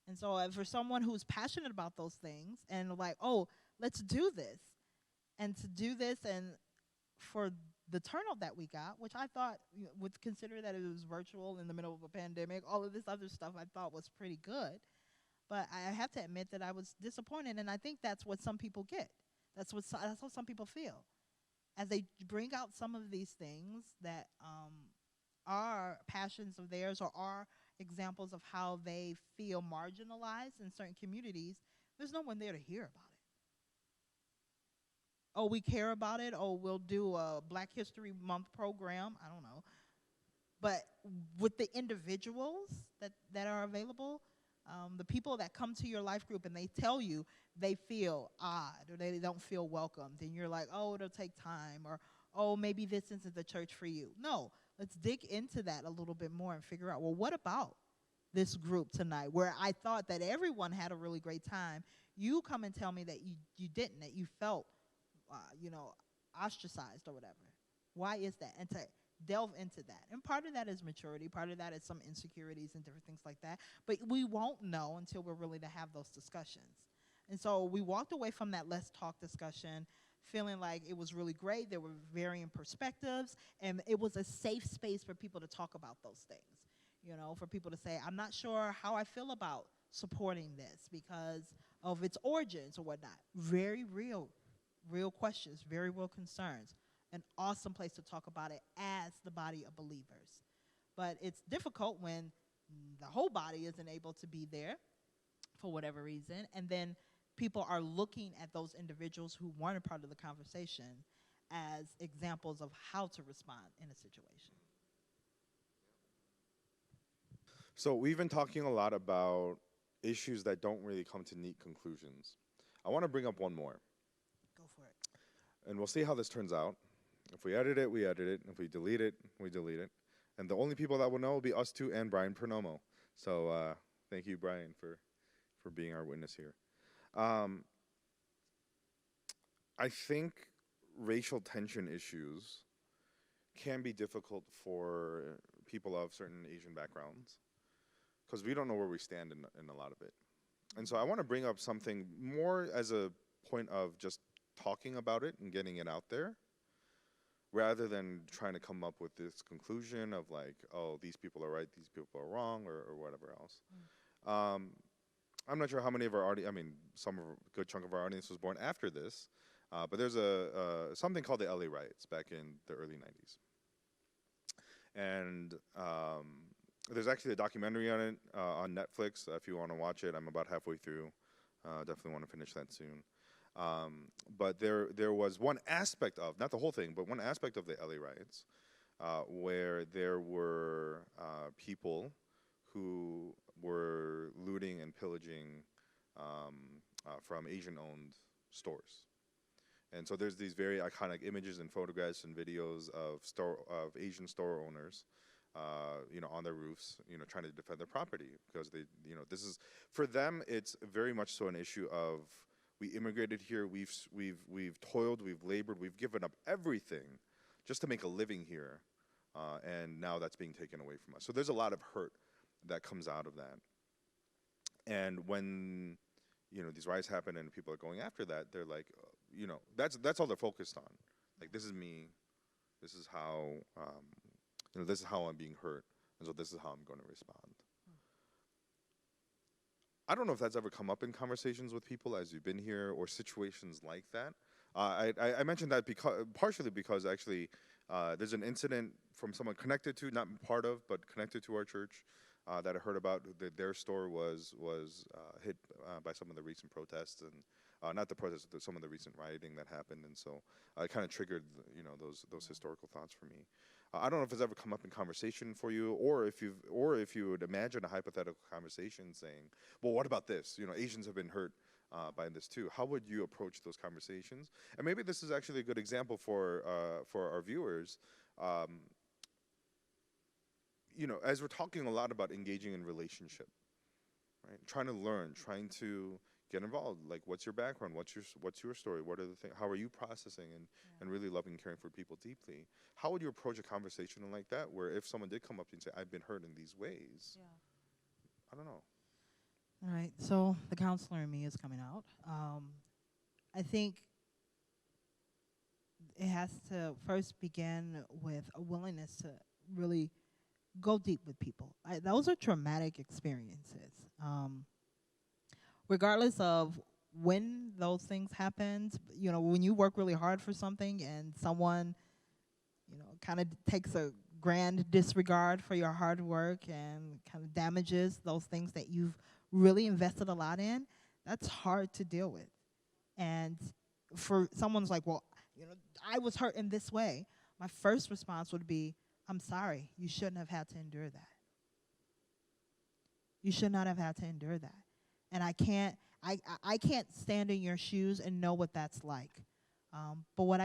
And so for someone who's passionate about those things and like, oh, let's do this, and to do this, and for the turnout that we got, which I thought, would consider that it was virtual in the middle of a pandemic, all of this other stuff I thought was pretty good. But I have to admit that I was disappointed, and I think that's what some people get. That's how some people feel. As they bring out some of these things that are passions of theirs or are examples of how they feel marginalized in certain communities, there's no one there to hear about it. Oh, we care about it. Oh, we'll do a Black History Month program. I don't know. But with the individuals that are available, the people that come to your life group and they tell you they feel odd or they don't feel welcomed, and you're like, oh, it'll take time, or, oh, maybe this isn't the church for you. No, let's dig into that a little bit more and figure out, well, what about this group tonight where I thought that everyone had a really great time? You come and tell me that you didn't, that you felt ostracized or whatever. Why is that? And to delve into that. And part of that is maturity. Part of that is some insecurities and different things like that. But we won't know until we're willing to have those discussions. And so we walked away from that Let's Talk discussion feeling like it was really great. There were varying perspectives, and it was a safe space for people to talk about those things. For people to say, I'm not sure how I feel about supporting this because of its origins or whatnot. Very real questions, very real concerns. An awesome place to talk about it as the body of believers. But it's difficult when the whole body isn't able to be there for whatever reason, and then people are looking at those individuals who weren't a part of the conversation as examples of how to respond in a situation. So we've been talking a lot about issues that don't really come to neat conclusions. I want to bring up one more. Go for it. And we'll see how this turns out. If we edit it, we edit it. If we delete it, we delete it. And the only people that will know will be us two and Brian Pernomo. So thank you, Brian, for being our witness here. I think racial tension issues can be difficult for people of certain Asian backgrounds because we don't know where we stand in a lot of it. And so I want to bring up something more as a point of just talking about it and getting it out there, rather than trying to come up with this conclusion of like, oh, these people are right, these people are wrong, or whatever else. I'm not sure how many of our audience, some of a good chunk of our audience was born after this, but there's something called the LA riots back in the early 90s. And there's actually a documentary on it on Netflix. If you want to watch it, I'm about halfway through. Definitely want to finish that soon. But there was one aspect of, not the whole thing, but one aspect of the LA riots where there were people who were looting and pillaging um, from Asian-owned stores. And so there's these very iconic images and photographs and videos of Asian store owners, on their roofs, trying to defend their property because this is for them. It's very much so an issue of we immigrated here, we've toiled, we've labored, we've given up everything just to make a living here, and now that's being taken away from us. So there's a lot of hurt that comes out of that. And when these riots happen and people are going after that, they're like, that's all they're focused on. Like, this is me, this is how this is how I'm being hurt, and so this is how I'm going to respond. I don't know if that's ever come up in conversations with people as you've been here or situations like that. I mentioned that partially because actually there's an incident from someone connected to, not part of, but connected to our church that I heard about. Their store was hit by some of the recent protests, and not the protests, but some of the recent rioting that happened, and so it kind of triggered those historical thoughts for me. I don't know if it's ever come up in conversation for you, or if you would imagine a hypothetical conversation saying, "Well, what about this? Asians have been hurt by this too." How would you approach those conversations? And maybe this is actually a good example for our viewers. As we're talking a lot about engaging in relationship, right? Trying to learn, trying to get involved. Like, what's your background? What's your story? What are the things? How are you processing and really loving and caring for people deeply? How would you approach a conversation like that, where if someone did come up to you and say, "I've been hurt in these ways"? Yeah. I don't know. All right. So the counselor in me is coming out. I think it has to first begin with a willingness to really go deep with people. Those are traumatic experiences. Regardless of when those things happen, when you work really hard for something and someone, kind of takes a grand disregard for your hard work and kind of damages those things that you've really invested a lot in, that's hard to deal with. And for someone's like, "Well, I was hurt in this way," my first response would be, "I'm sorry, you shouldn't have had to endure that. You should not have had to endure that." And I can't stand in your shoes and know what that's like. But what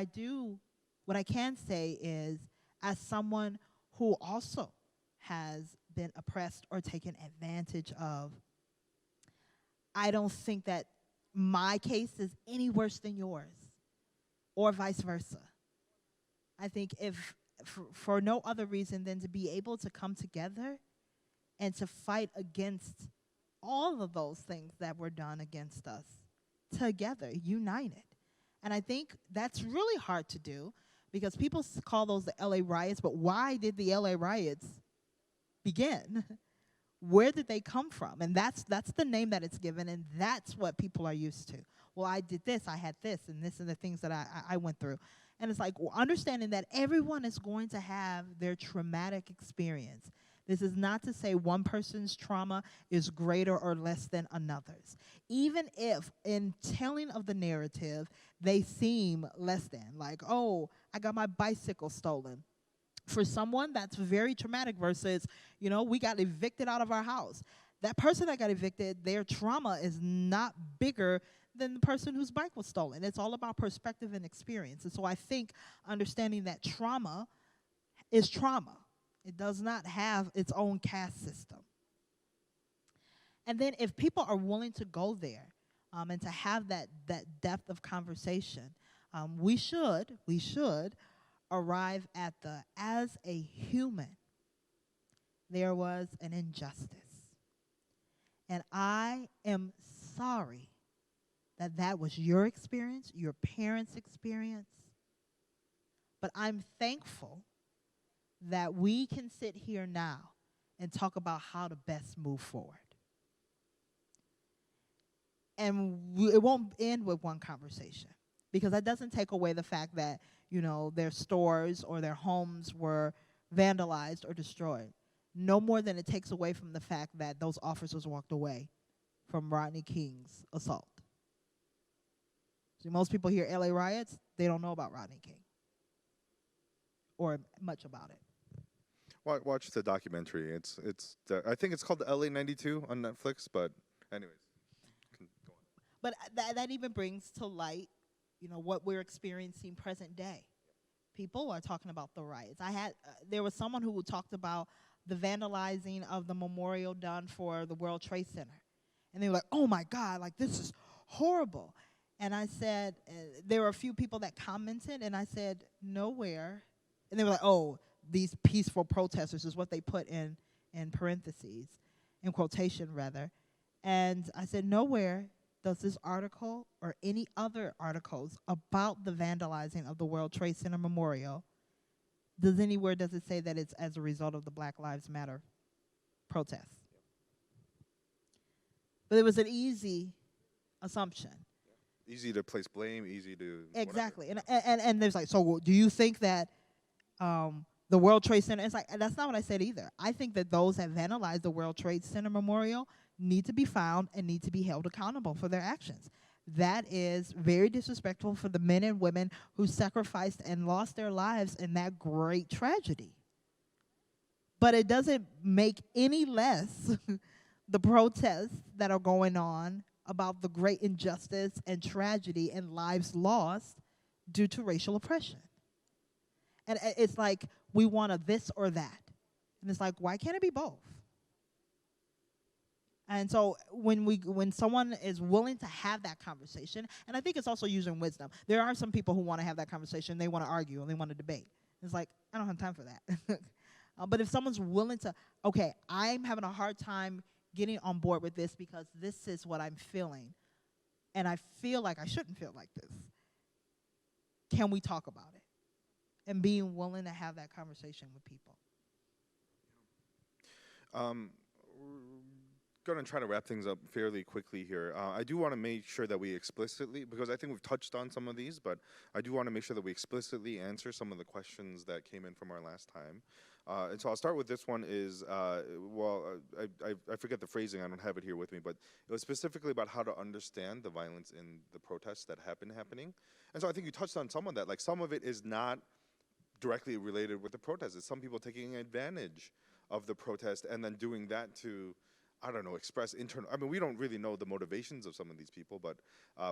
I can say is, as someone who also has been oppressed or taken advantage of, I don't think that my case is any worse than yours, or vice versa. I think if for no other reason than to be able to come together and to fight against all of those things that were done against us together, united. And I think that's really hard to do because people call those the LA riots, but why did the LA riots begin? Where did they come from? And that's the name that it's given, and that's what people are used to. Well, I did this, I had this, and this are the things that I went through. And it's like, understanding that everyone is going to have their traumatic experience. This is not to say one person's trauma is greater or less than another's. Even if in telling of the narrative, they seem less than. Like, "Oh, I got my bicycle stolen." For someone, that's very traumatic versus, we got evicted out of our house. That person that got evicted, their trauma is not bigger than the person whose bike was stolen. It's all about perspective and experience. And so I think understanding that trauma is trauma. It does not have its own caste system. And then if people are willing to go there and to have that depth of conversation, we should arrive at as a human, there was an injustice. And I am sorry that was your experience, your parents' experience. But I'm thankful that we can sit here now and talk about how to best move forward. And it won't end with one conversation, because that doesn't take away the fact that, their stores or their homes were vandalized or destroyed. No more than it takes away from the fact that those officers walked away from Rodney King's assault. So most people hear LA riots, they don't know about Rodney King or much about it. Watch the documentary. I think it's called LA 92 on Netflix. But anyways, can go on. But that even brings to light, what we're experiencing present day. People are talking about the riots. There was someone who talked about the vandalizing of the memorial done for the World Trade Center. And they were like, oh my God, like this is horrible. And I said, there were a few people that commented, and I said, nowhere. And they were like, oh, these peaceful protesters is what they put in parentheses, in quotation rather. And I said, nowhere does this article or any other articles about the vandalizing of the World Trade Center Memorial, does it say that it's as a result of the Black Lives Matter protests? But it was an easy assumption. Easy to place blame, easy to exactly. And there's like, so do you think that the World Trade Center? It's like, that's not what I said either. I think that those that vandalized the World Trade Center Memorial need to be found and need to be held accountable for their actions. That is very disrespectful for the men and women who sacrificed and lost their lives in that great tragedy. But it doesn't make any less the protests that are going on about the great injustice and tragedy and lives lost due to racial oppression. And it's like we want a this or that. And it's like, why can't it be both? And so when someone is willing to have that conversation, and I think it's also using wisdom. There are some people who want to have that conversation, they want to argue and they want to debate. It's like, I don't have time for that. But if someone's willing to, okay, I'm having a hard time getting on board with this because this is what I'm feeling, and I feel like I shouldn't feel like this. Can we talk about it? And being willing to have that conversation with people. We're going to try to wrap things up fairly quickly here. I do want to make sure that we explicitly, because I think we've touched on some of these, but I do want to make sure that we explicitly answer some of the questions that came in from our last time. And so I'll start with this one is, I forget the phrasing, I don't have it here with me, but it was specifically about how to understand the violence in the protests that have been happening. And so I think you touched on some of that. Like, some of it is not directly related with the protests. It's some people taking advantage of the protest and then doing that to, I don't know, express internal. I mean, we don't really know the motivations of some of these people, but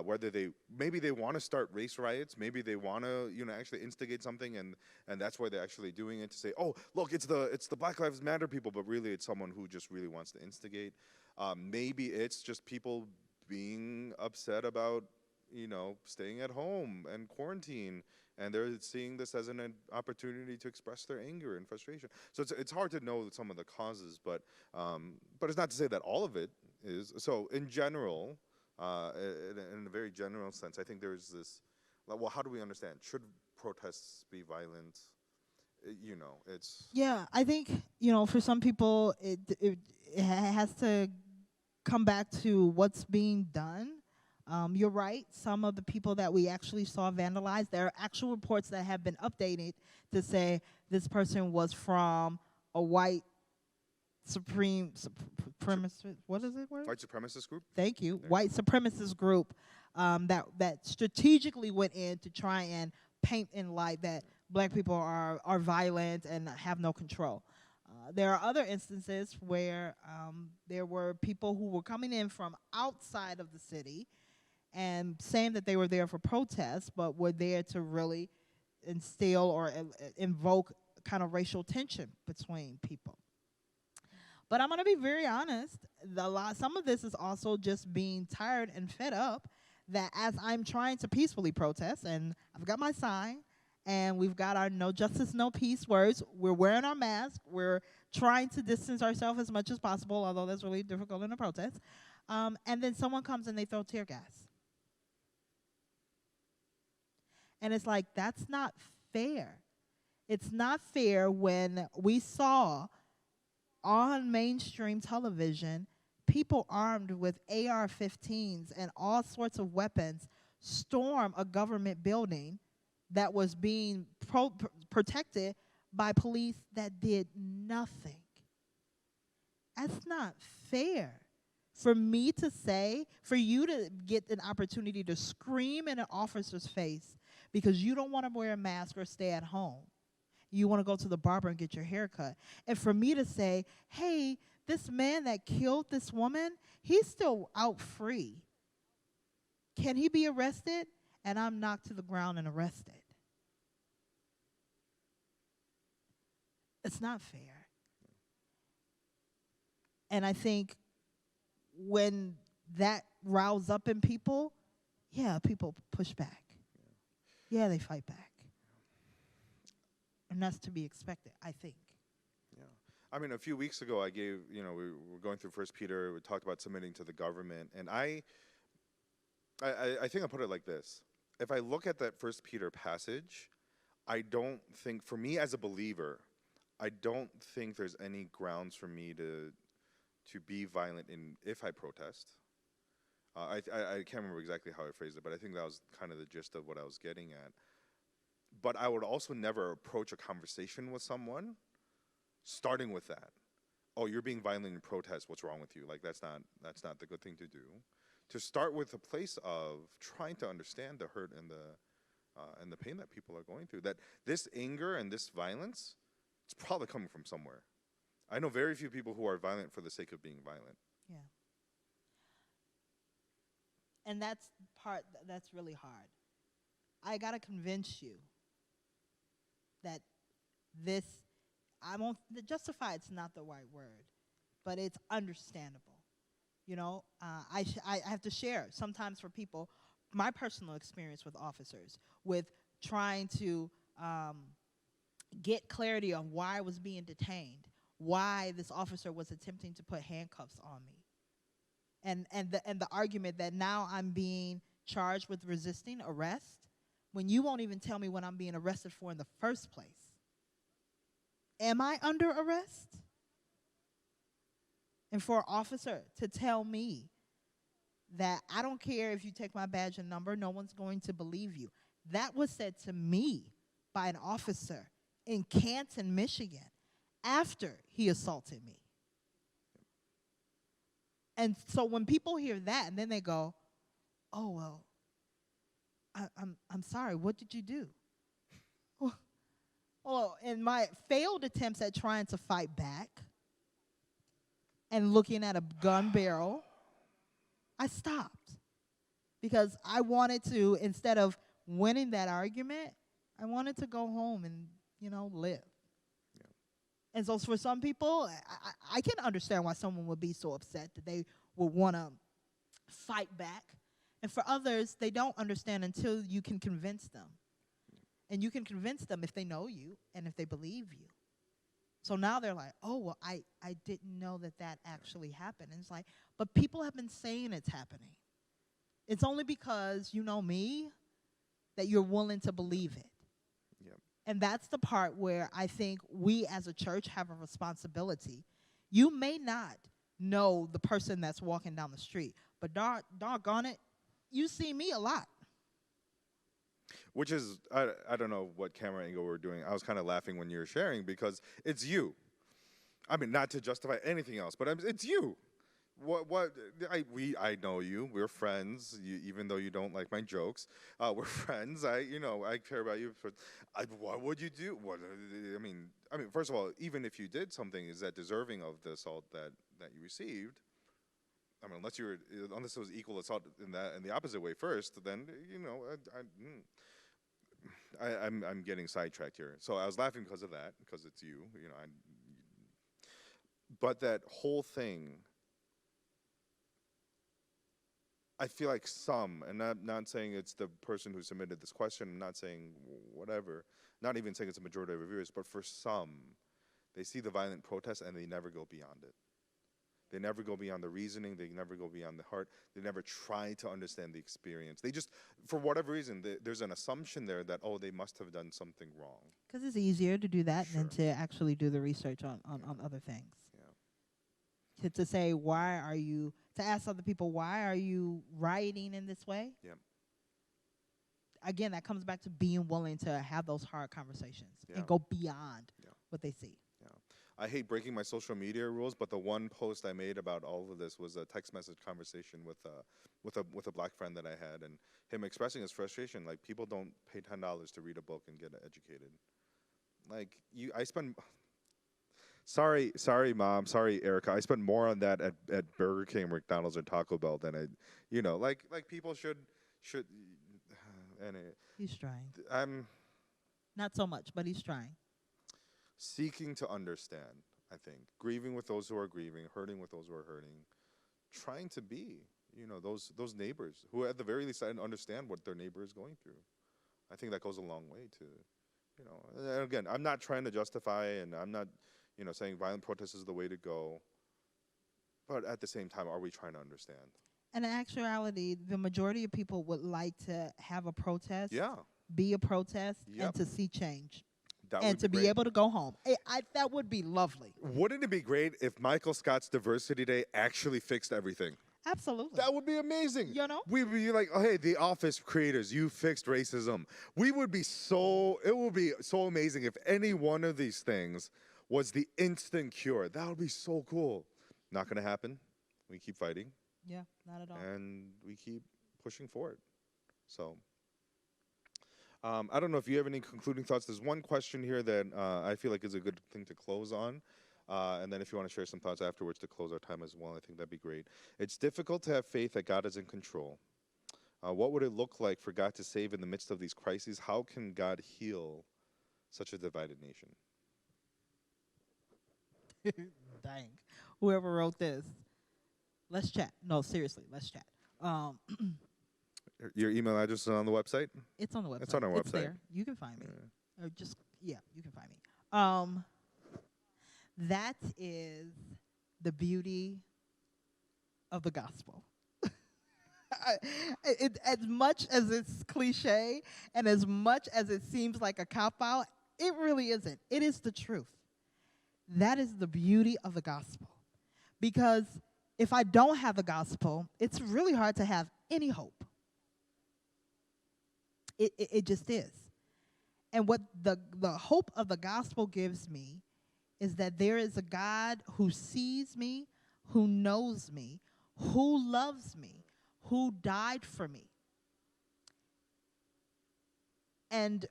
whether maybe they want to start race riots, maybe they want to, actually instigate something, and that's why they're actually doing it to say, oh, look, it's the Black Lives Matter people, but really it's someone who just really wants to instigate. Maybe it's just people being upset about, staying at home and quarantine, and they're seeing this as an opportunity to express their anger and frustration. So it's hard to know some of the causes, but it's not to say that all of it is. So in general, in a very general sense, I think there's this, well, how do we understand? Should protests be violent? It's... Yeah, I think, for some people, it has to come back to what's being done. You're right. Some of the people that we actually saw vandalized, there are actual reports that have been updated to say this person was from a white supremacist. What is it? White supremacist group? Thank you. White supremacist group that strategically went in to try and paint in light that black people are violent and have no control. There are other instances where there were people who were coming in from outside of the city and saying that they were there for protests, but were there to really instill or invoke kind of racial tension between people. But I'm going to be very honest, some of this is also just being tired and fed up that as I'm trying to peacefully protest, and I've got my sign, and we've got our no justice, no peace words, we're wearing our mask, we're trying to distance ourselves as much as possible, although that's really difficult in a protest, and then someone comes and they throw tear gas. And it's like, that's not fair. It's not fair when we saw on mainstream television people armed with AR-15s and all sorts of weapons storm a government building that was being protected by police that did nothing. That's not fair. For me to say, for you to get an opportunity to scream in an officer's face because you don't want to wear a mask or stay at home. You want to go to the barber and get your hair cut. And for me to say, hey, this man that killed this woman, he's still out free. Can he be arrested? And I'm knocked to the ground and arrested. It's not fair. And I think when that riles up in people, people push back. Yeah, they fight back. And that's to be expected, I think. Yeah. I mean, a few weeks ago, I gave, we were going through 1 Peter. We talked about submitting to the government. And I think I put it like this. If I look at that 1 Peter passage, I don't think, for me as a believer, I don't think there's any grounds for me to be violent if I protest. I can't remember exactly how I phrased it, but I think that was kind of the gist of what I was getting at. But I would also never approach a conversation with someone starting with that. Oh, you're being violent in protest. What's wrong with you? Like, that's not the good thing to do. To start with a place of trying to understand the hurt and the pain that people are going through. That this anger and this violence, it's probably coming from somewhere. I know very few people who are violent for the sake of being violent. Yeah. And that's really hard. I got to convince you that this, justify it's not the right word, but it's understandable. I have to share sometimes for people my personal experience with officers, with trying to get clarity on why I was being detained, why this officer was attempting to put handcuffs on me. And the argument that now I'm being charged with resisting arrest when you won't even tell me what I'm being arrested for in the first place. Am I under arrest? And for an officer to tell me that I don't care if you take my badge and number, no one's going to believe you. That was said to me by an officer in Canton, Michigan, after he assaulted me. And so when people hear that, and then they go, oh, well, I'm sorry, what did you do? Well, in my failed attempts at trying to fight back and looking at a gun barrel, I stopped. Because I wanted to, instead of winning that argument, I wanted to go home and, live. Yeah. And so for some people, I can understand why someone would be so upset that they would want to fight back. And for others, they don't understand until you can convince them. And you can convince them if they know you and if they believe you. So now they're like, oh, well, I didn't know that actually happened. And it's like, but people have been saying it's happening. It's only because you know me that you're willing to believe it. Yep. And that's the part where I think we as a church have a responsibility. You may not know the person that's walking down the street, but doggone it, you see me a lot. Which is, I don't know what camera angle we're doing. I was kind of laughing when you were sharing because it's you. I mean, not to justify anything else, but it's you. I know you. We're friends. Even though you don't like my jokes, we're friends. I care about you. What would you do? I mean, first of all, even if you did something, is that deserving of the assault that you received? I mean, unless it was equal assault in the opposite way first, then I'm getting sidetracked here. So I was laughing because of that, because it's you. But that whole thing, I feel like some, and I'm not saying it's the person who submitted this question, I'm not saying whatever, not even saying it's a majority of reviewers, but for some, they see the violent protest and they never go beyond it. They never go beyond the reasoning. They never go beyond the heart. They never try to understand the experience. They just, for whatever reason, there's an assumption there that, oh, they must have done something wrong. Because it's easier to do that than to actually do the research on other things. Yeah. To say, to ask other people, why are you rioting in this way? Yeah. Again, that comes back to being willing to have those hard conversations and go beyond what they see. I hate breaking my social media rules, but the one post I made about all of this was a text message conversation with a black friend that I had, and him expressing his frustration. Like, people don't pay $10 to read a book and get educated. Like, I spend. Sorry, mom. Sorry, Erica. I spend more on that at Burger King, McDonald's, or Taco Bell than like people should. And He's trying. I'm Not so much, but he's trying. seeking to understand. I think grieving with those who are grieving, hurting with those who are hurting, trying to be, those neighbors who, at the very least, understand what their neighbor is going through. I think that goes a long way to, And again, I'm not trying to justify, and I'm not, saying violent protest is the way to go. But at the same time, are we trying to understand? And in actuality, the majority of people would like to have a protest, Yeah, be a protest, Yep. and to see change, that and would to be great. able to go home. That would be lovely. Wouldn't it be great if Michael Scott's Diversity Day actually fixed everything? Absolutely. That would be amazing. We We'd be like, oh, hey, the Office creators, you fixed racism. It would be so amazing if any one of these things was the instant cure. That would be so cool. Not going to happen. We keep fighting. Yeah, not at all. And we keep pushing forward. So, I don't know if you have any concluding thoughts. There's one question here that I feel like is a good thing to close on. And then if you want to share some thoughts afterwards to close our time as well, I think that'd be great. It's difficult to have faith that God is in control. What would it look like for God to save in the midst of these crises? How can God heal such a divided nation? Dang. Whoever wrote this. Let's chat. No, seriously, let's chat. Your email address is on the website? It's on the website. It's on our It's website. there. You can find me. Or you can find me. That is the beauty of the gospel. As much as it's cliche and as much as it seems like a cop-out, it really isn't. It is the truth. That is the beauty of the gospel. Because if I don't have the gospel, it's really hard to have any hope. It just is. And what the hope of the gospel gives me is that there is a God who sees me, who knows me, who loves me, who died for me. And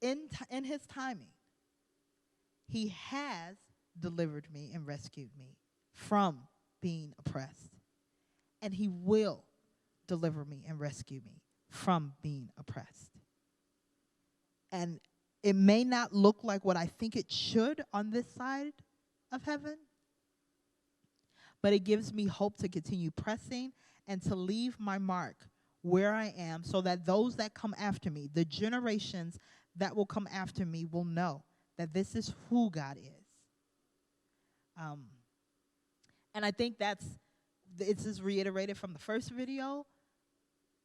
in his timing, he has delivered me and rescued me from being oppressed. And he will deliver me and rescue me from being oppressed. And it may not look like what I think it should on this side of heaven, but it gives me hope to continue pressing and to leave my mark where I am so that those that come after me, the generations that will come after me, will know that this is who God is. And I think it's just reiterated from the first video,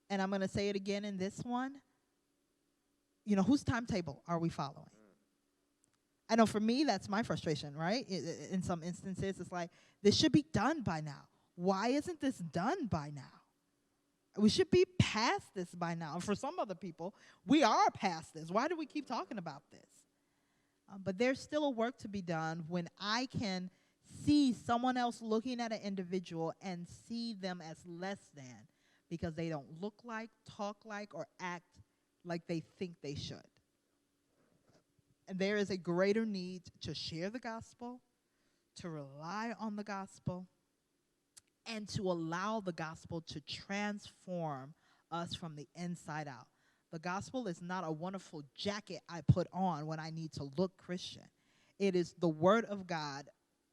and I'm going to say it again in this one. Whose timetable are we following? I know for me, that's my frustration, right? In some instances, it's like, this should be done by now. Why isn't this done by now? We should be past this by now. And for some other people, we are past this. Why do we keep talking about this? But there's still a work to be done when I can see someone else looking at an individual and see them as less than because they don't look like, talk like, or act like they think they should. And there is a greater need to share the gospel, to rely on the gospel, and to allow the gospel to transform us from the inside out. The gospel is not a wonderful jacket I put on when I need to look Christian. It is the word of God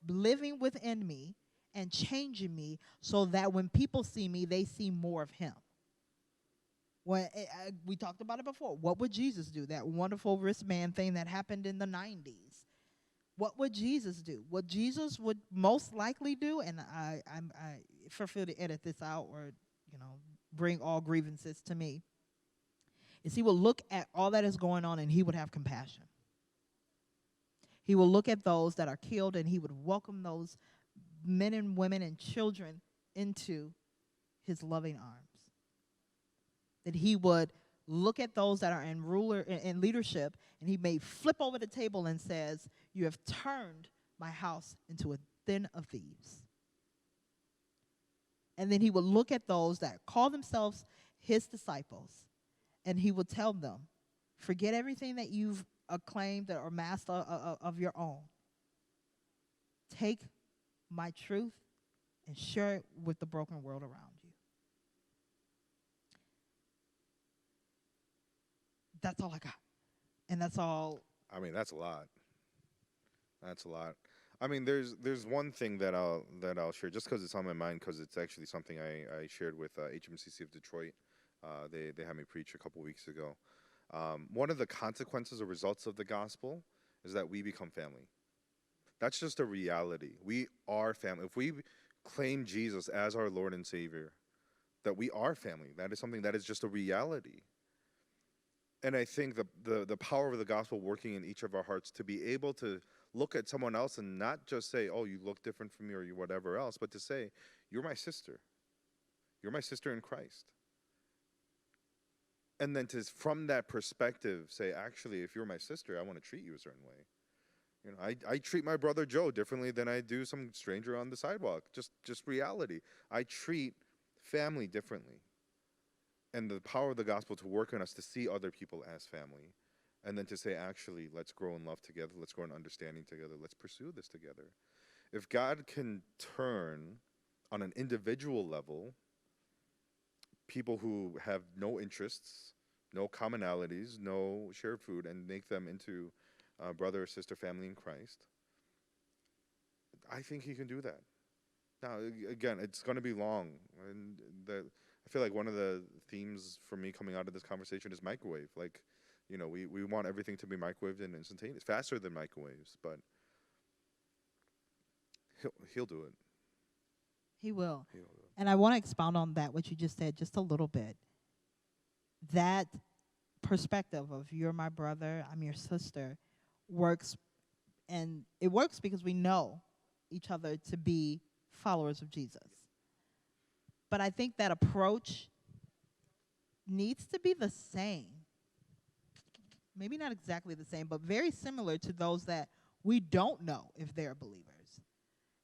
living within me and changing me so that when people see me, they see more of him. We talked about it before. What would Jesus do? That wonderful wristband thing that happened in the 90s. What would Jesus do? What Jesus would most likely do, and I feel free to edit this out or bring all grievances to me, is he will look at all that is going on and he would have compassion. He will look at those that are killed and he would welcome those men and women and children into his loving arms. That he would look at those that are in leadership, and he may flip over the table and says, you have turned my house into a den of thieves. And then he would look at those that call themselves his disciples, and he would tell them, forget everything that you've acclaimed or amassed of your own. Take my truth and share it with the broken world around you. That's all I got. And that's all. I mean, that's a lot. That's a lot. I mean, there's one thing that I'll share just because it's on my mind, because it's actually something I shared with HMCC of Detroit. They had me preach a couple weeks ago. One of the consequences or results of the gospel is that we become family. That's just a reality. We are family. If we claim Jesus as our Lord and Savior, that we are family. That is something that is just a reality. And I think the power of the gospel working in each of our hearts to be able to look at someone else and not just say, oh, you look different from me or you whatever else, but to say, you're my sister. You're my sister in Christ. And then to, from that perspective, say, actually, if you're my sister, I want to treat you a certain way. You know, I treat my brother Joe differently than I do some stranger on the sidewalk. Just reality. I treat family differently. And the power of the gospel to work on us to see other people as family. And then to say, actually, let's grow in love together. Let's grow in understanding together. Let's pursue this together. If God can turn on an individual level people who have no interests, no commonalities, no shared food, and make them into brother or sister family in Christ, I think he can do that. Now, again, it's going to be long. And I feel like one of the themes for me coming out of this conversation is microwave. Like, you know, we want everything to be microwaved and instantaneous, faster than microwaves, but he'll do it. He will. He'll do it. And I want to expound on that, what you just said, just a little bit. That perspective of you're my brother, I'm your sister, works. And it works because we know each other to be followers of Jesus. But I think that approach needs to be the same. Maybe not exactly the same, but very similar to those that we don't know if they're believers.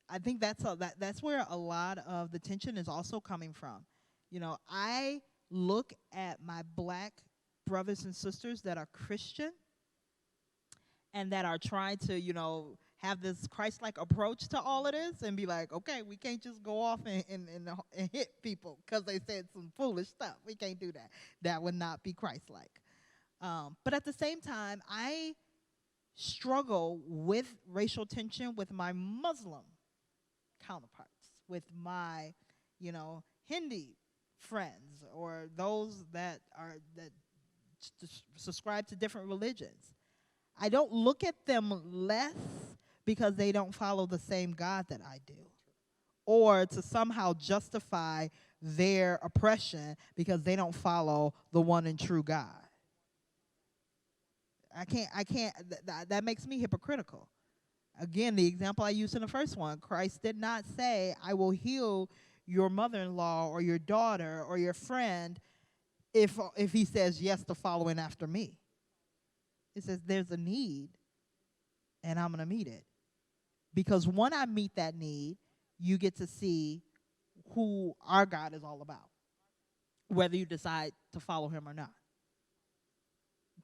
I think that's where a lot of the tension is also coming from. You know, I look at my black brothers and sisters that are Christian and that are trying to, you know, have this Christ-like approach to all of this and be like, okay, we can't just go off and hit people because they said some foolish stuff. We can't do that. That would not be Christ-like. But at the same time, I struggle with racial tension with my Muslim counterparts, with my, you know, Hindi friends, or those that subscribe to different religions. I don't look at them less because they don't follow the same God that I do, or to somehow justify their oppression because they don't follow the one and true God. I can't, that makes me hypocritical. Again, the example I used in the first one, Christ did not say, I will heal your mother-in-law or your daughter or your friend if he says yes to following after me. It says there's a need, and I'm going to meet it. Because when I meet that need, you get to see who our God is all about, whether you decide to follow him or not.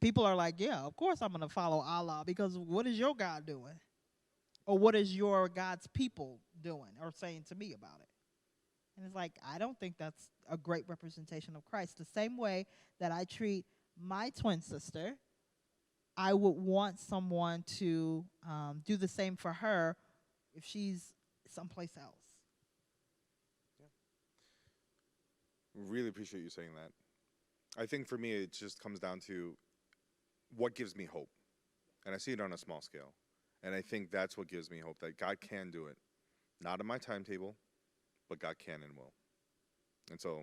People are like, yeah, of course I'm going to follow Allah, because what is your God doing? Or what is your God's people doing or saying to me about it? And it's like, I don't think that's a great representation of Christ. The same way that I treat my twin sister, I would want someone to do the same for her if she's someplace else. Yeah. Really appreciate you saying that. I think for me, it just comes down to what gives me hope. And I see it on a small scale. And I think that's what gives me hope, that God can do it. Not in my timetable, but God can and will. And so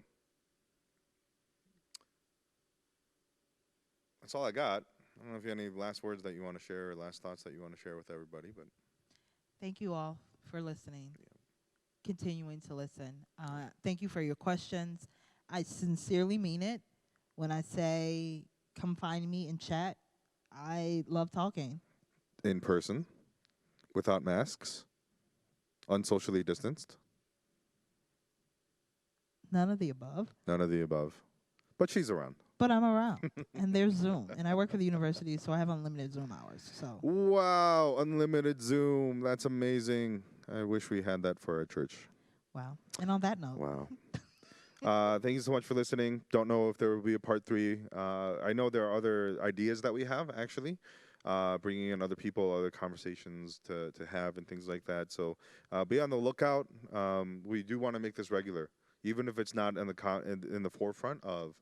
that's all I got. I don't know if you have any last words that you want to share or last thoughts that you want to share with everybody, but Thank you all for listening, yeah. continuing to listen. Thank you for your questions. I sincerely mean it when I say come find me and chat. I love talking. In person, Without masks? Unsocially distanced? None of the above. None of the above. But she's around. But I'm around, and there's Zoom, and I work for the university, so I have unlimited Zoom hours. So Wow, unlimited Zoom. That's amazing. I wish we had that for our church. wow. And on that note, Wow. Thank you so much for listening. Don't know if there will be a part 3. I know there are other ideas that we have, actually. Bringing in other people, other conversations to have and things like that. So be on the lookout. We do want to make this regular, even if it's not in the forefront of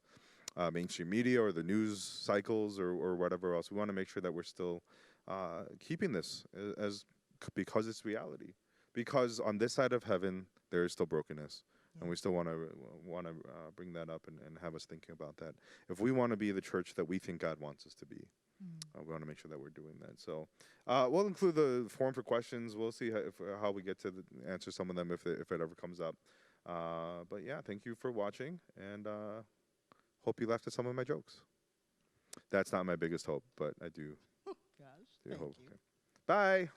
mainstream media or the news cycles or whatever else. We want to make sure that we're still keeping this because it's reality. Because on this side of heaven, there is still brokenness. And we still want to bring that up and have us thinking about that. If we want to be the church that we think God wants us to be, we want to make sure that we're doing that. So we'll include the form for questions. We'll see how we get to answer some of them if it ever comes up. But yeah, thank you for watching, and hope you laughed at some of my jokes. That's not my biggest hope, but I do. gosh, thank hope. you. Okay. Bye.